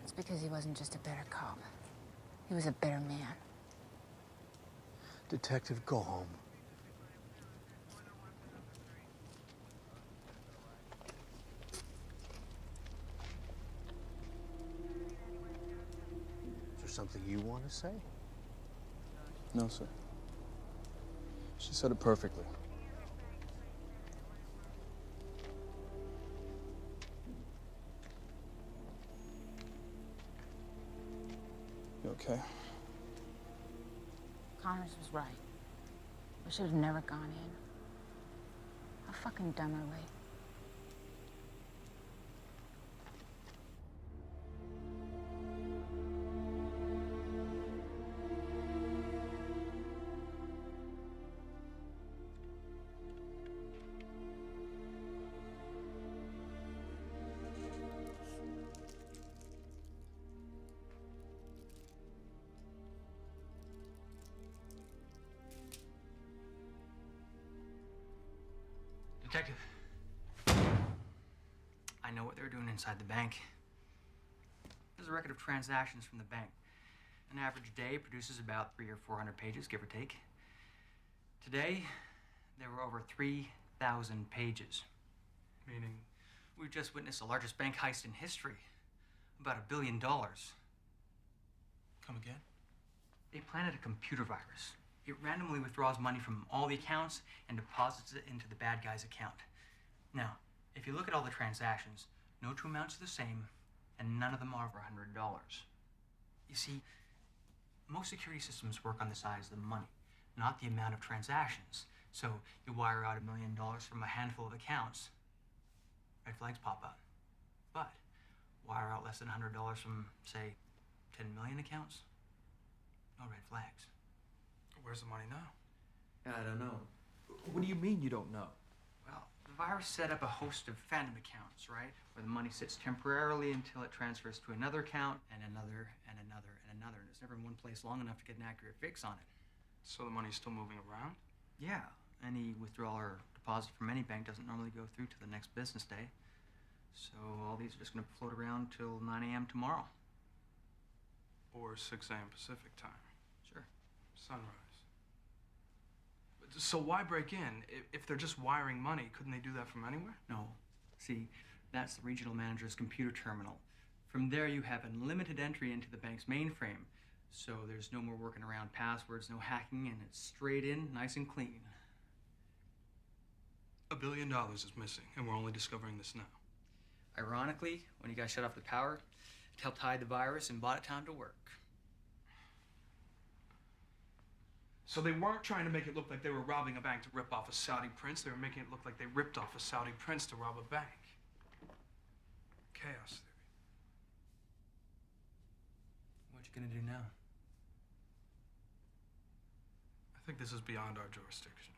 It's because he wasn't just a better cop. He was a better man. Detective, go home. Is there something you want to say? No, sir. She said it perfectly. You okay? Connors was right. We should have never gone in. How fucking dumb are we? Detective. I know what they're doing inside the bank. There's a record of transactions from the bank. An average day produces about 300 or 400 pages, give or take. Today, there were over 3,000 pages. Meaning, we've just witnessed the largest bank heist in history. About $1 billion. Come again? They planted a computer virus. It randomly withdraws money from all the accounts and deposits it into the bad guy's account. Now, if you look at all the transactions, no two amounts are the same, and none of them are over $100. You see, most security systems work on the size of the money, not the amount of transactions. So you wire out $1 million from a handful of accounts, red flags pop up. But wire out less than $100 from, say, 10 million accounts? No red flags. Where's the money now? I don't know. What do you mean you don't know? Well, the virus set up a host of phantom accounts, right? Where the money sits temporarily until it transfers to another account and another and another and another. And it's never in one place long enough to get an accurate fix on it. So the money's still moving around? Yeah. Any withdrawal or deposit from any bank doesn't normally go through to the next business day. So all these are just going to float around till 9 a.m. tomorrow. Or 6 a.m. Pacific time. Sure. Sunrise. So why break in? If they're just wiring money, couldn't they do that from anywhere? No. See, that's the regional manager's computer terminal. From there, you have unlimited entry into the bank's mainframe. So there's no more working around passwords, no hacking, and it's straight in, nice and clean. $1 billion is missing, and we're only discovering this now. Ironically, when you guys shut off the power, it helped hide the virus and bought it time to work. So they weren't trying to make it look like they were robbing a bank to rip off a Saudi prince. They were making it look like they ripped off a Saudi prince to rob a bank. Chaos theory. What you gonna do now? I think this is beyond our jurisdiction.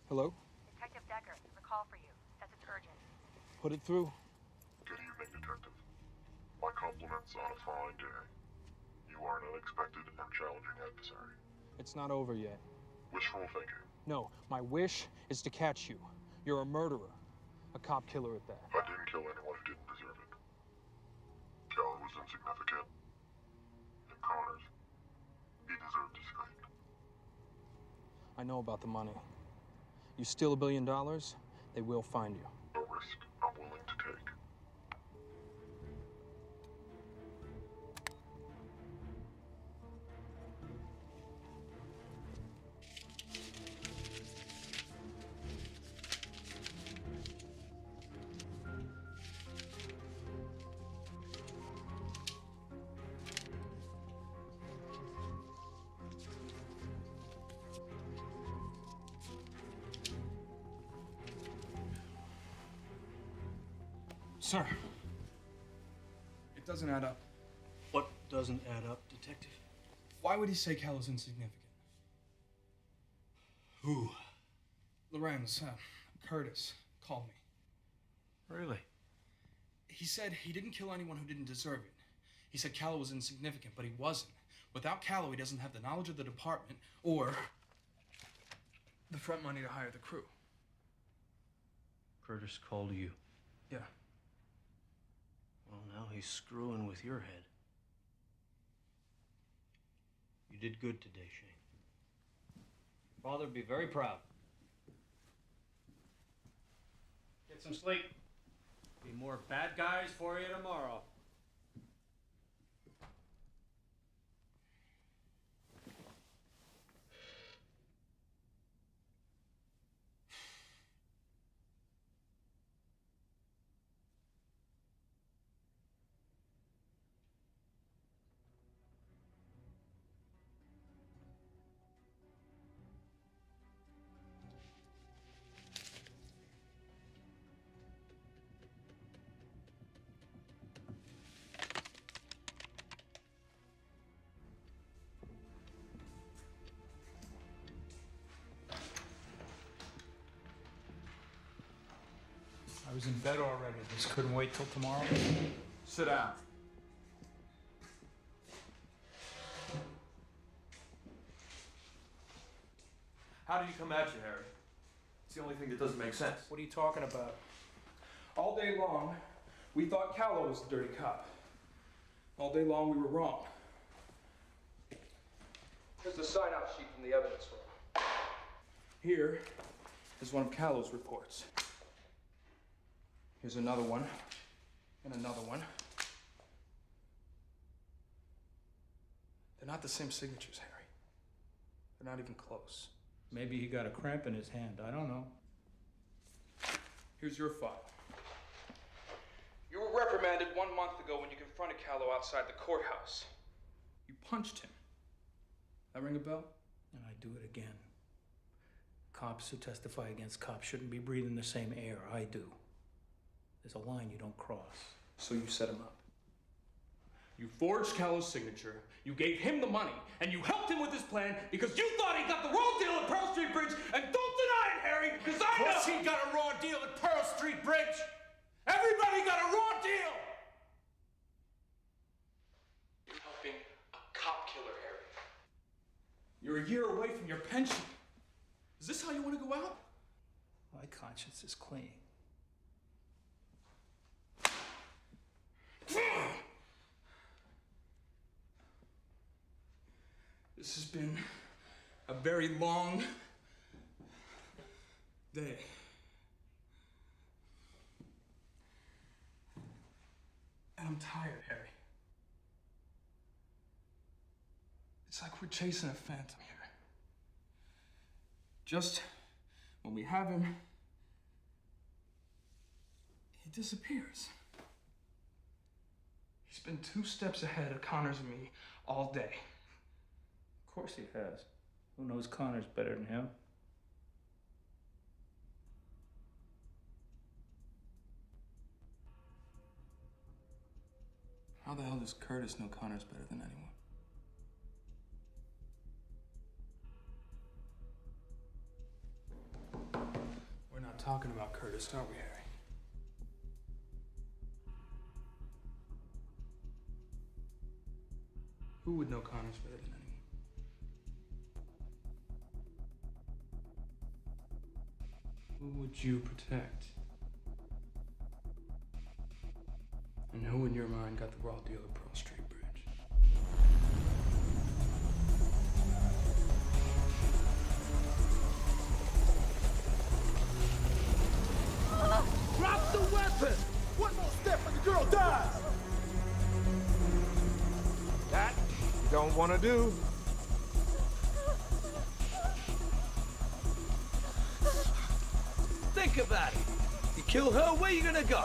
Hello? Detective Decker, a call for you. Says it's urgent. Put it through. Good evening, Detective. My compliments on a fine day. You are an unexpected and challenging adversary. It's not over yet. Wishful thinking. No, my wish is to catch you. You're a murderer. A cop killer at that. I didn't kill anyone who didn't deserve it. Kelly was insignificant. And Connors, he deserved his fate. I know about the money. You steal $1 billion, they will find you. A risk I'm willing to take. Sir, it doesn't add up. What doesn't add up, Detective? Why would he say Cal is insignificant? Who? Lorenz, Curtis, called me. Really? He said he didn't kill anyone who didn't deserve it. He said Callow was insignificant, but he wasn't. Without Callow, he doesn't have the knowledge of the department or the front money to hire the crew. Curtis called you. Yeah. Well, now he's screwing with your head. You did good today, Shane. Father'd be very proud. Get some sleep. Be more bad guys for you tomorrow. I was in bed already. Just couldn't wait till tomorrow. Sit down. How did he come at you, Harry? It's the only thing that doesn't make sense. What are you talking about? All day long, we thought Callow was the dirty cop. All day long, we were wrong. Here's the sign-out sheet from the evidence room. Here is one of Callow's reports. Here's another one, and another one. They're not the same signatures, Harry. They're not even close. Maybe he got a cramp in his hand. I don't know. Here's your file. You were reprimanded 1 month ago when you confronted Callow outside the courthouse. You punched him. That ring a bell? And I do it again. Cops who testify against cops shouldn't be breathing the same air I do. There's a line you don't cross. So you set him up. You forged Callow's signature, you gave him the money, and you helped him with his plan because you thought he got the raw deal at Pearl Street Bridge, and don't deny it, Harry, because I know— Of course he got a raw deal at Pearl Street Bridge! Everybody got a raw deal! You're helping a cop killer, Harry. You're a year away from your pension. Is this how you want to go out? My conscience is clean. This has been a very long day. And I'm tired, Harry. It's like we're chasing a phantom here. Just when we have him, he disappears. He's been 2 steps ahead of Connors and me all day. Of course he has. Who knows Connors better than him? How the hell does Curtis know Connors better than anyone? We're not talking about Curtis, are we, Harry? Who would know Connors better than anyone? Who would you protect? And who in your mind got the raw deal at Pearl Street Bridge? Drop the weapon! One more step and the girl dies! That you don't want to do. Think about it. You kill her, where you gonna go?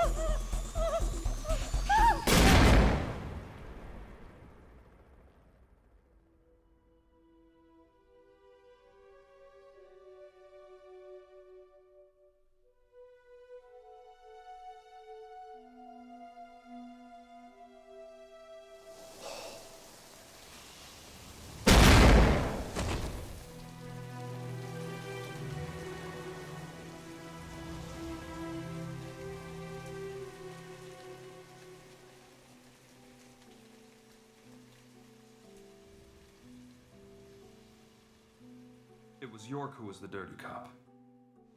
It was York who was the dirty cop.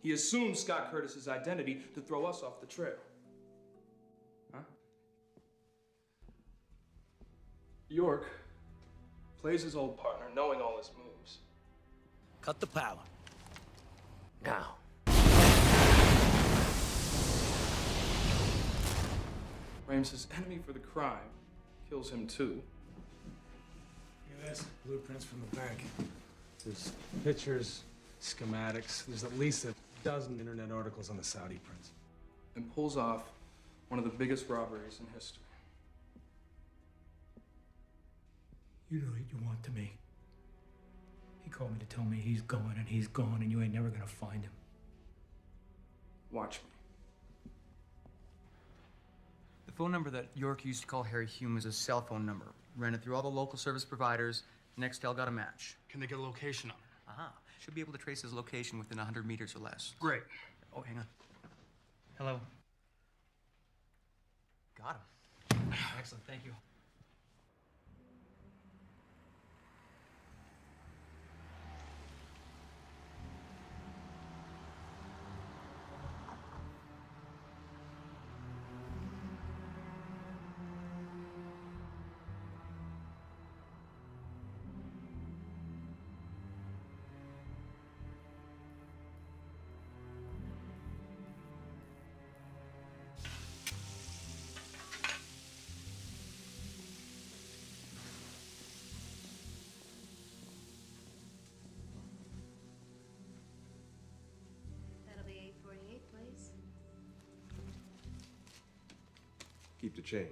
He assumed Scott Curtis's identity to throw us off the trail. Huh? York plays his old partner, knowing all his moves. Cut the power. Now. Frames his enemy for the crime, kills him too. Yeah, that's blueprints from the bank. There's pictures, schematics. There's at least a dozen internet articles on the Saudi prince. And pulls off one of the biggest robberies in history. You know what you want to me. He called me to tell me he's gone, and you ain't never gonna find him. Watch me. The phone number that York used to call Harry Hume is his cell phone number. Ran it through all the local service providers. Nextel got a match. Can they get a location on him? Uh-huh. Should be able to trace his location within 100 meters or less. Great. Oh, hang on. Hello. Got him. Excellent, thank you. That'll be $8.48, please. Keep the change.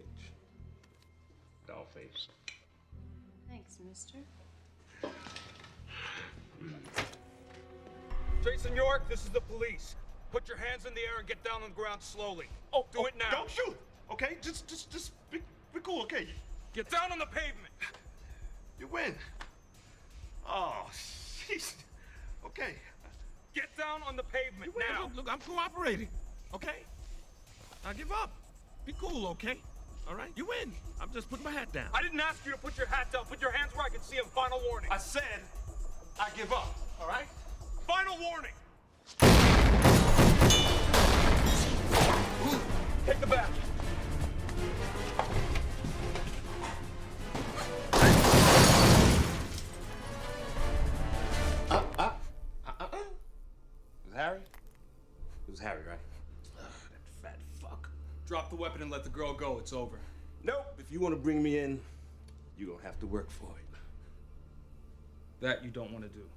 Doll face. Thanks, mister. Jason York, this is the police. Put your hands in the air and get down on the ground slowly. Oh, do it now. Don't shoot, okay? Just be cool, okay? Get down on the pavement. You win. Oh, jeez. Okay. Get down on the pavement You win. now. Look, I'm cooperating, okay? I give up. Be cool, okay? All right? You win. I'm just putting my hat down. I didn't ask you to put your hat down. Put your hands where I can see them. Final warning. I said I give up, all right? Final warning. Take the back. It was Harry? It was Harry, right? That fat fuck. Drop the weapon and let the girl go. It's over. Nope. If you want to bring me in, you're gonna have to work for it. That you don't want to do.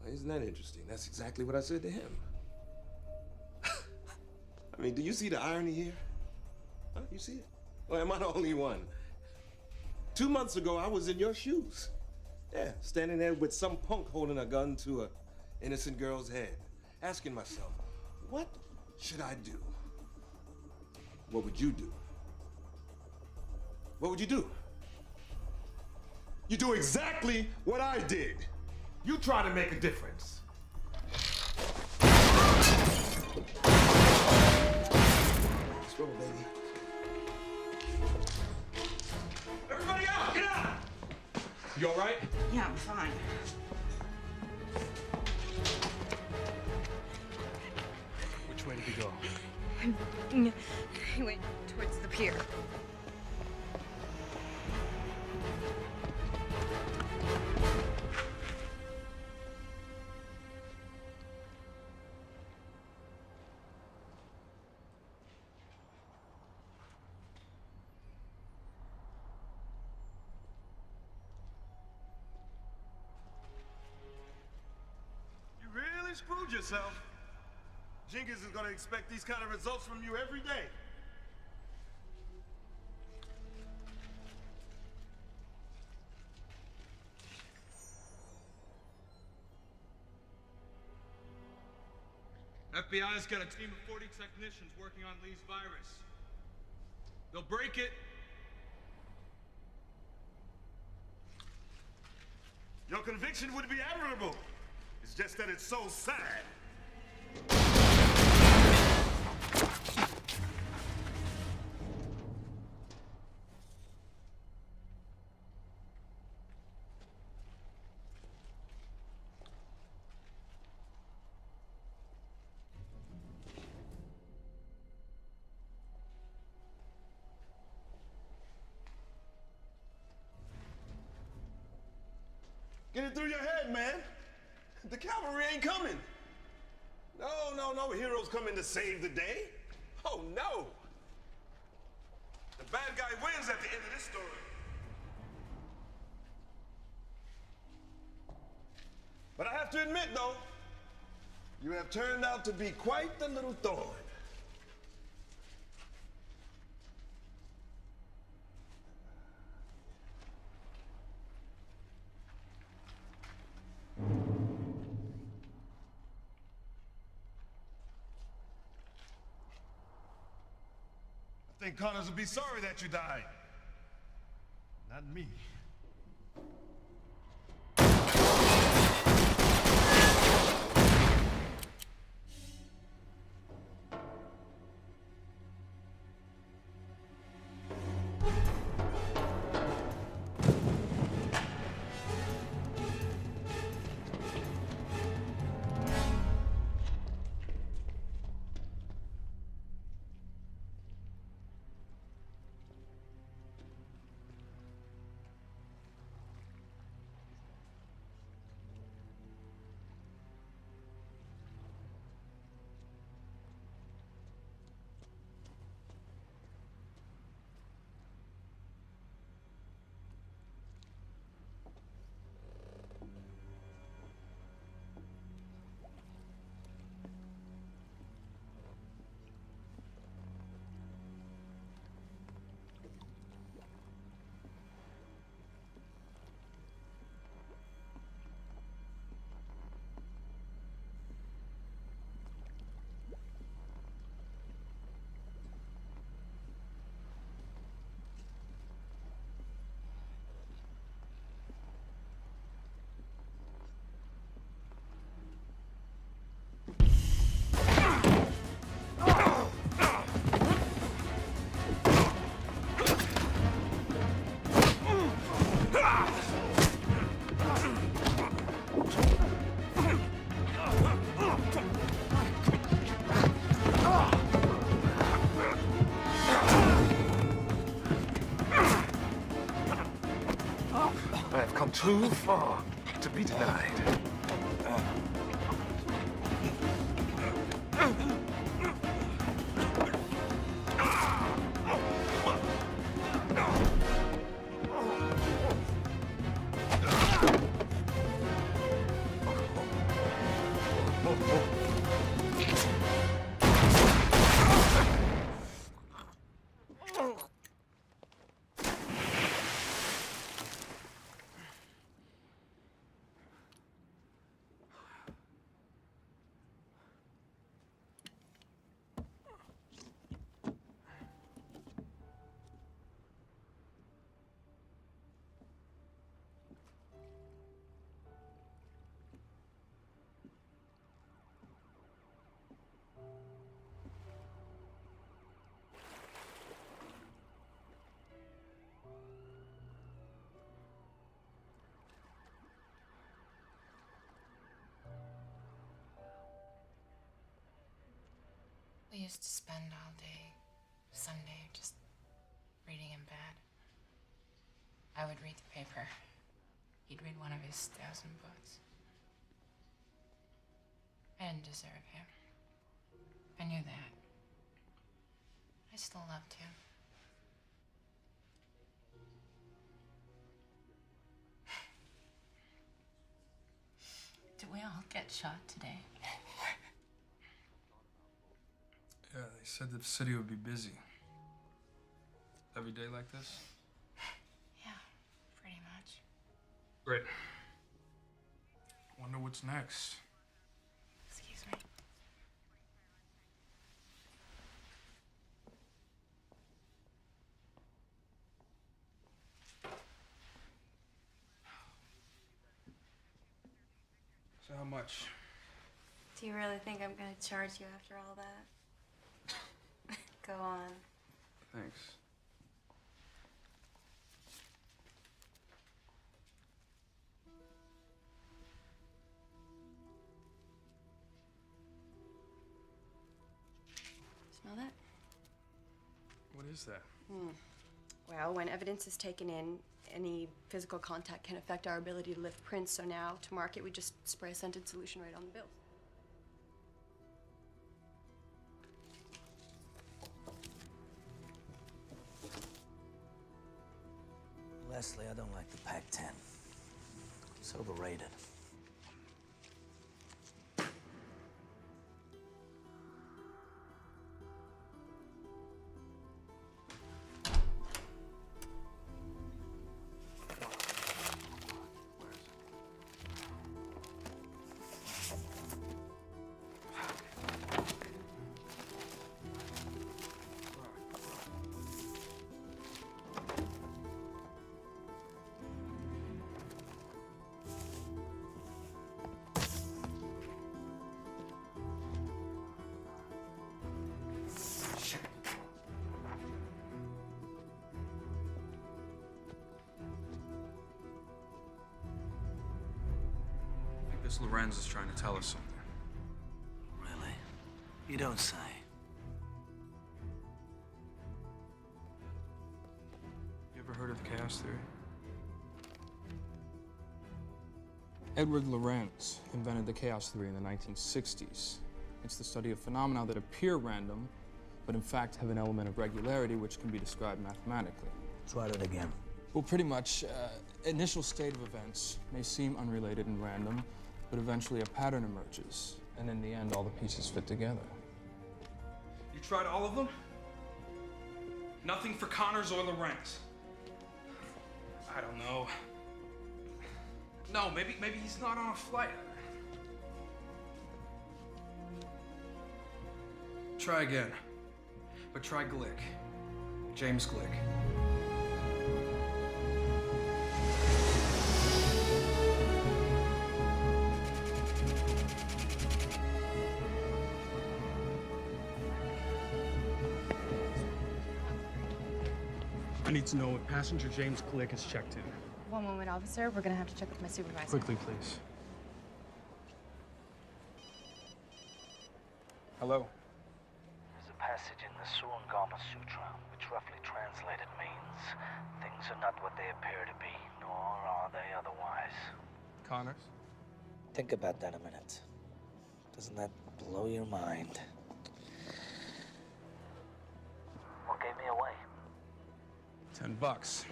Well, isn't that interesting? That's exactly what I said to him. I mean, do you see the irony here? Huh? You see it? Or am I the only one? 2 months ago, I was in your shoes. Yeah, standing there with some punk holding a gun to an innocent girl's head, asking myself, what should I do? What would you do? What would you do? You do exactly what I did. You try to make a difference. Let's roll, baby. Everybody out! Get out! You all right? Yeah, I'm fine. Which way did he go? He went towards the pier. You really screwed yourself. Jenkins is gonna expect these kind of results from you every day. FBI's got a team of 40 technicians working on Lee's virus. They'll break it. Your conviction would be admirable. It's just that it's so sad. Get it through your head, man. The cavalry ain't coming. No heroes coming to save the day. Oh, no. The bad guy wins at the end of this story. But I have to admit, though, you have turned out to be quite the little thorn. I think Connors will be sorry that you died. Not me. too far to be denied. We used to spend all day Sunday just reading in bed. I would read the paper. He'd read one of his 1,000 books. I didn't deserve him. I knew that. I still loved him. Did we all get shot today? Yeah, they said the city would be busy. Every day like this? Yeah, pretty much. Great. Wonder what's next. Excuse me. So how much? Do you really think I'm gonna charge you after all that? Go on. Thanks. Smell that? What is that? Well, when evidence is taken in, any physical contact can affect our ability to lift prints, so now, to mark it, we just spray a scented solution right on the bill. Leslie, I don't like the Pac-10. It's overrated. This Lorenz is trying to tell us something. Really? You don't say. You ever heard of the chaos theory? Edward Lorenz invented the chaos theory in the 1960s. It's the study of phenomena that appear random, but in fact have an element of regularity which can be described mathematically. Try that again. Well, pretty much, initial state of events may seem unrelated and random, but eventually a pattern emerges, and in the end, all the pieces fit together. You tried all of them? Nothing for Connors or Lorenz? I don't know. No, maybe he's not on a flight. Try again. But try Glick. James Glick. I need to know if passenger James Glick is checked in. One moment, officer. We're gonna have to check with my supervisor. Quickly, please. Hello? There's a passage in the Surangama Sutra, which roughly translated means things are not what they appear to be, no Or are they otherwise? Connors? Think about that a minute. Doesn't that blow your mind? What gave me away? $10.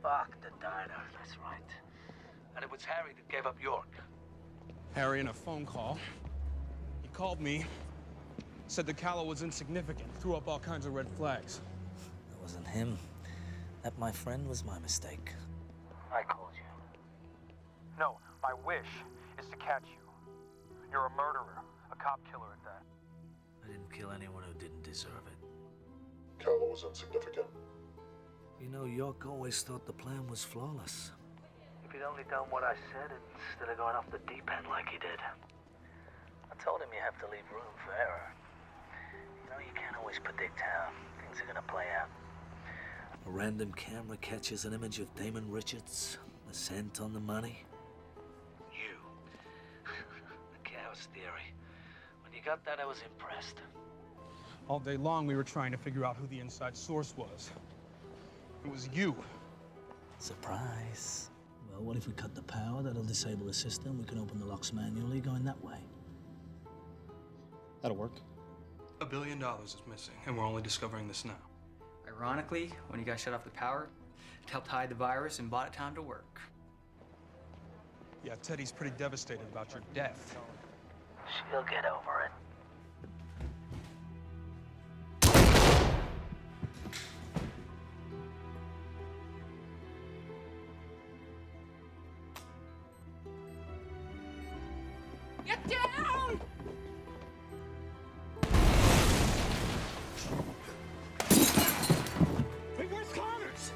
Fuck the diner, that's right. And it was Harry that gave up York. Harry, in a phone call, he called me, said the Callow was insignificant, threw up all kinds of red flags. It wasn't him. That, my friend, was my mistake. I called you. No, my wish is to catch you. You're a murderer, a cop killer at that. I didn't kill anyone who didn't deserve it. Callow was insignificant. You know, York always thought the plan was flawless. If he'd only done what I said instead of going off the deep end like he did. I told him you have to leave room for error. You know, you can't always predict how things are gonna play out. A random camera catches an image of Damon Richards, the scent on the money. You. The chaos theory. When you got that, I was impressed. All day long, we were trying to figure out who the inside source was. It was you. Surprise. Well, what if we cut the power? That'll disable the system. We can open the locks manually, going that way. That'll work. $1 billion is missing, and we're only discovering this now. Ironically, when you guys shut off the power, it helped hide the virus and bought it time to work. Yeah, Teddy's pretty devastated about your death. She'll get over it. Get down! Wait, where's Connors?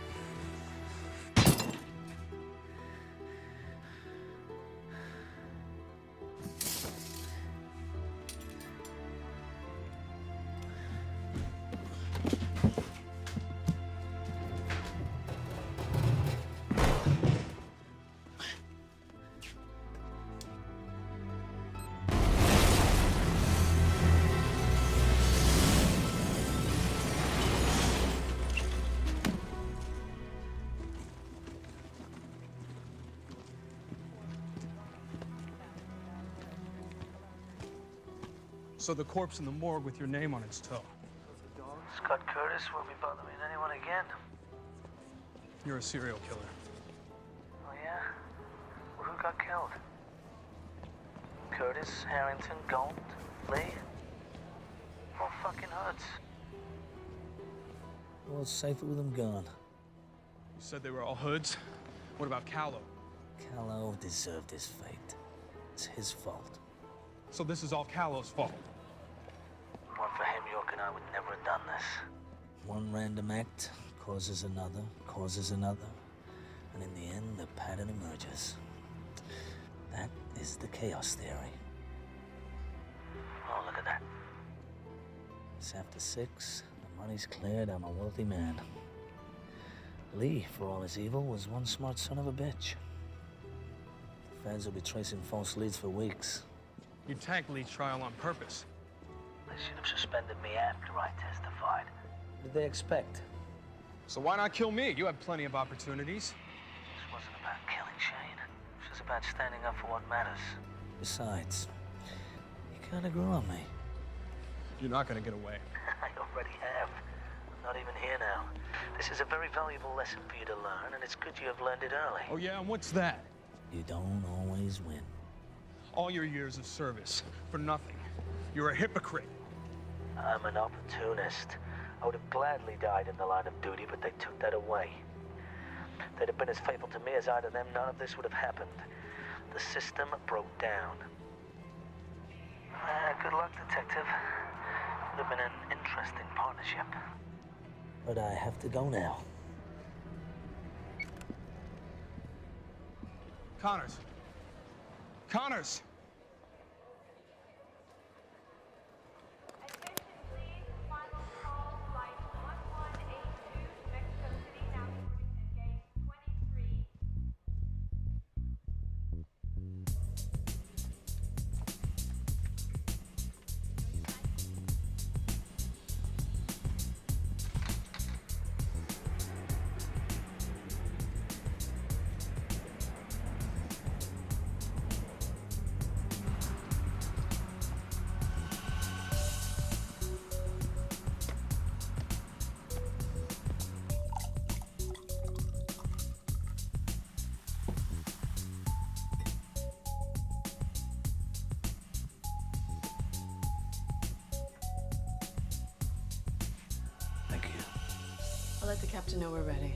So the corpse in the morgue with your name on its toe. Scott Curtis won't be bothering anyone again. You're a serial killer. Oh, yeah? Well, who got killed? Curtis, Harrington, Gold, Lee? All fucking hoods. Well, it's safer with them gone. You said they were all hoods? What about Callow? Callow deserved his fate. It's his fault. So this is all Callow's fault? One for him, York and I would never have done this. One random act causes another, and in the end, the pattern emerges. That is the chaos theory. Oh, look at that. It's after 6, the money's cleared, I'm a wealthy man. Lee, for all his evil, was one smart son of a bitch. The feds will be tracing false leads for weeks. You tanked Lee's trial on purpose. They should have suspended me after I testified. What did they expect? So why not kill me? You had plenty of opportunities. This wasn't about killing Shane. It was about standing up for what matters. Besides, you kind of grew on me. You're not gonna get away. I already have. I'm not even here now. This is a very valuable lesson for you to learn, and it's good you have learned it early. Oh yeah, and what's that? You don't always win. All your years of service for nothing. You're a hypocrite. I'm an opportunist. I would have gladly died in the line of duty, but they took that away. If they'd have been as faithful to me as I to them, none of this would have happened. The system broke down. Good luck, Detective. Would have been an interesting partnership. But I have to go now. Connors. Connors! let the captain know we're ready.